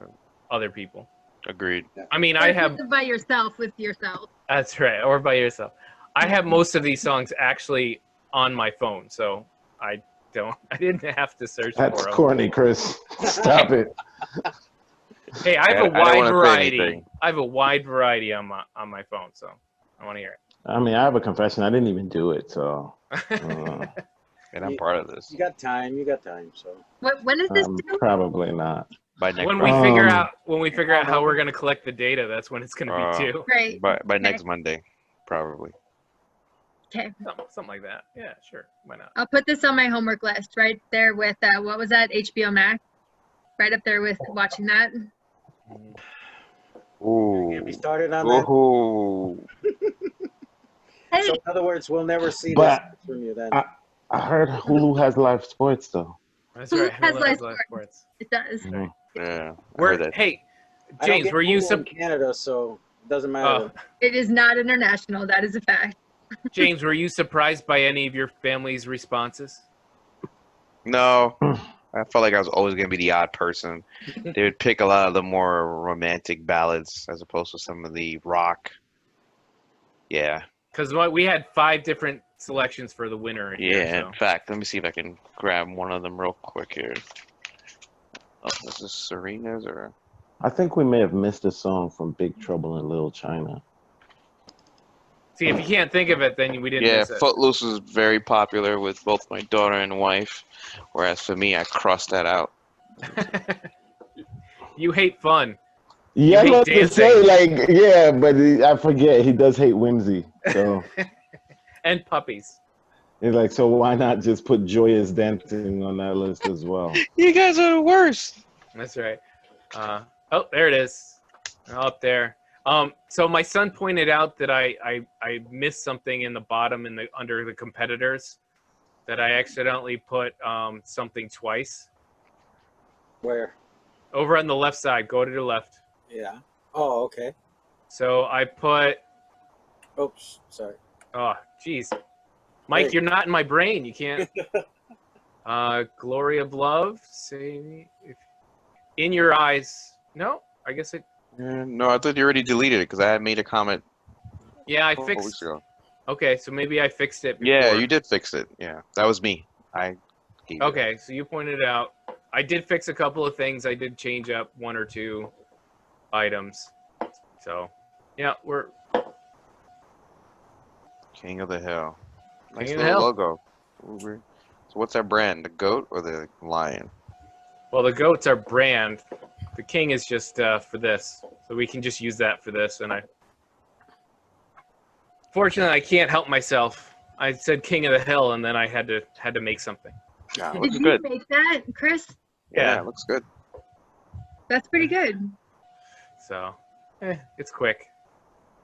Speaker 1: other people.
Speaker 4: Agreed.
Speaker 1: I mean,
Speaker 2: Or
Speaker 1: I
Speaker 2: if
Speaker 1: have.
Speaker 2: you're by yourself with yourself.
Speaker 1: That's right, or by yourself. I have most of these songs actually on my phone, so I didn't have to search
Speaker 3: That's
Speaker 1: for them.
Speaker 3: corny, Chris. Stop it.
Speaker 1: Hey, I have
Speaker 4: I
Speaker 1: a
Speaker 4: don't
Speaker 1: wide
Speaker 4: wanna say
Speaker 1: variety.
Speaker 4: anything.
Speaker 1: I have a wide variety on my phone, so I want to hear
Speaker 3: I mean, I have a confession. I didn't even do it, so
Speaker 1: it.
Speaker 4: And I'm part of this.
Speaker 5: you got time. So
Speaker 2: When is this due?
Speaker 3: probably not.
Speaker 4: By next
Speaker 1: when we
Speaker 3: Um,
Speaker 1: figure out how we're gonna collect the data, that's when it's gonna be due.
Speaker 2: Right.
Speaker 4: by next Monday, probably.
Speaker 2: Okay.
Speaker 1: Something like that. Yeah, sure. Why not?
Speaker 2: I'll put this on my homework list right there with what was that? HBO Max. Right up there with watching that.
Speaker 4: Ooh.
Speaker 5: can't be started on that.
Speaker 4: Ooh.
Speaker 2: Hey,
Speaker 5: So in other words, we'll never see
Speaker 3: But
Speaker 5: this from you then.
Speaker 3: I heard Hulu has live sports though.
Speaker 1: That's
Speaker 2: Who
Speaker 1: right.
Speaker 2: has
Speaker 1: Hulu
Speaker 2: live
Speaker 1: live sports.
Speaker 2: it does.
Speaker 3: Mhm.
Speaker 4: Yeah. I heard that.
Speaker 1: Hey,
Speaker 5: I don't
Speaker 1: James,
Speaker 5: get
Speaker 1: were you
Speaker 5: Hulu in Canada, so it doesn't matter.
Speaker 1: Oh,
Speaker 2: It is not international. That is a fact.
Speaker 1: James, were you surprised by any of your family's responses?
Speaker 4: No. I felt like I was always going to be the odd person. They would pick a lot of the more romantic ballads as opposed to some of the rock. Yeah.
Speaker 1: Because we had 5 different selections for the winner. In
Speaker 8: Yeah,
Speaker 1: Here,
Speaker 8: in fact, let me see if I can grab one of them real quick here. Oh, is this Serena's or?
Speaker 3: I think we may have missed a song from Big Trouble in Little China.
Speaker 1: See, if you can't think of it, then we didn't
Speaker 8: Yeah,
Speaker 1: miss it.
Speaker 8: Footloose was very popular with both my daughter and wife, whereas for me, I crossed that out.
Speaker 1: You hate fun
Speaker 3: Yeah, I
Speaker 1: hate
Speaker 3: was to
Speaker 1: dancing.
Speaker 3: say like yeah, but I forget he does hate whimsy. So
Speaker 1: and puppies.
Speaker 3: he's like, so why not just put Joyous Dancing on that list as well?
Speaker 8: You guys are the worst.
Speaker 1: That's right. Oh, there it is. Up there. So my son pointed out that I missed something in the bottom under the competitors, that I accidentally put something twice.
Speaker 5: Where?
Speaker 1: Over on the left side, go to the left.
Speaker 5: Yeah. Oh, okay.
Speaker 1: So I put,
Speaker 5: Oops, sorry.
Speaker 1: oh, geez. Mike,
Speaker 5: Hey.
Speaker 1: you're not in my brain. You can't. Glory of Love. Say, in your eyes. No, I guess it.
Speaker 4: No, I thought you already deleted it because I had made a comment
Speaker 1: Yeah, I
Speaker 4: 4
Speaker 1: fixed.
Speaker 4: weeks ago.
Speaker 1: Okay, so maybe I fixed it before.
Speaker 4: Yeah, you did fix it. Yeah, that was me. I gave you that.
Speaker 1: Okay, so you pointed it out. I did fix a couple of things. I did change up 1 or 2 items. So, yeah, we're
Speaker 4: King of the Hill. Nice
Speaker 1: King of the
Speaker 4: little
Speaker 1: Hill.
Speaker 4: logo. So what's our brand? The goat or the lion?
Speaker 1: Well, the goat's our brand. The king is just for this, so we can just use that for this. And fortunately, I can't help myself. I said King of the Hill, and then I had to make something.
Speaker 4: Yeah, it
Speaker 2: Did
Speaker 4: looks
Speaker 2: you
Speaker 4: good.
Speaker 2: make that, Chris?
Speaker 4: Yeah, it looks good.
Speaker 2: That's pretty good.
Speaker 1: So, it's quick.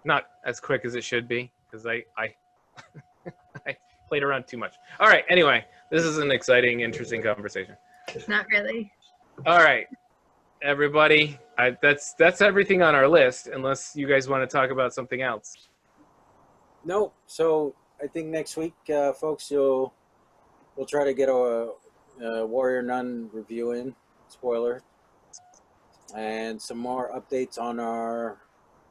Speaker 1: Not as quick as it should be because I I played around too much. All right. Anyway, this is an exciting, interesting conversation.
Speaker 2: Not really.
Speaker 1: All right, everybody. That's everything on our list. Unless you guys want to talk about something else.
Speaker 5: No, so I think next week, folks, we'll try to get a Warrior Nun review in, spoiler, and some more updates on our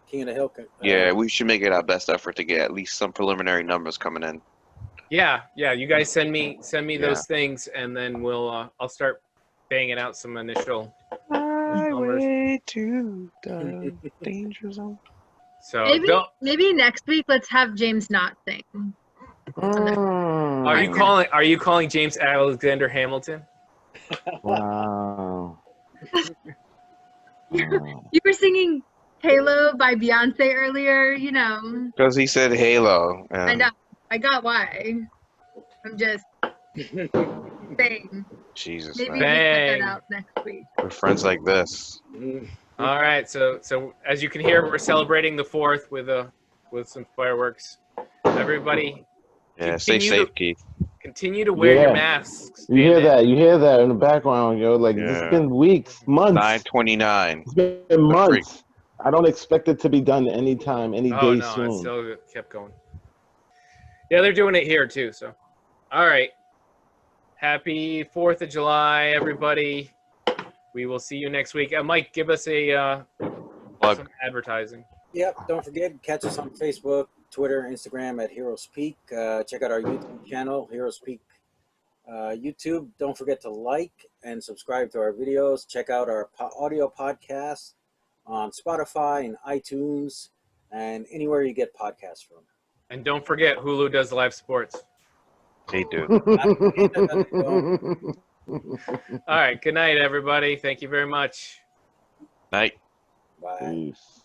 Speaker 5: King of the Hill.
Speaker 4: Yeah, we should make it our best effort to get at least some preliminary numbers coming in.
Speaker 1: Yeah. You guys send me
Speaker 4: Yeah.
Speaker 1: those things, and then I'll start banging out some initial numbers.
Speaker 4: Highway to the danger zone.
Speaker 1: So
Speaker 2: Maybe next week let's have James not sing.
Speaker 1: Are you calling James Alexander Hamilton?
Speaker 3: Wow.
Speaker 2: You were singing Halo by Beyonce earlier, you know.
Speaker 4: Because he said Halo.
Speaker 2: I know. I got why. I'm just saying.
Speaker 4: Jesus,
Speaker 2: Maybe we
Speaker 4: man.
Speaker 2: cut that out next week.
Speaker 4: We're friends like this.
Speaker 1: All right. So as you can hear, we're celebrating the 4th with some fireworks. Everybody,
Speaker 4: Yeah, stay safe, Keith.
Speaker 1: continue to wear your masks.
Speaker 3: You hear that? You hear that in the background, yo? Like
Speaker 4: Yeah.
Speaker 3: it's been weeks, months.
Speaker 4: 9/29.
Speaker 3: It's been months. I don't expect it to be done any day
Speaker 1: Oh no,
Speaker 3: soon.
Speaker 1: it still kept going. Yeah, they're doing it here too. So, all right. Happy 4th of July, everybody. We will see you next week. Mike, give us some advertising.
Speaker 5: Yep, don't forget, catch us on Facebook, Twitter, Instagram at Heroes Peak. Check out our YouTube channel, Heroes Peak YouTube. Don't forget to like and subscribe to our videos. Check out our audio podcasts on Spotify and iTunes and anywhere you get podcasts from.
Speaker 1: And don't forget, Hulu does live sports.
Speaker 4: They do.
Speaker 1: All right. Good night, everybody. Thank you very much.
Speaker 4: Night.
Speaker 5: Bye.
Speaker 3: Peace.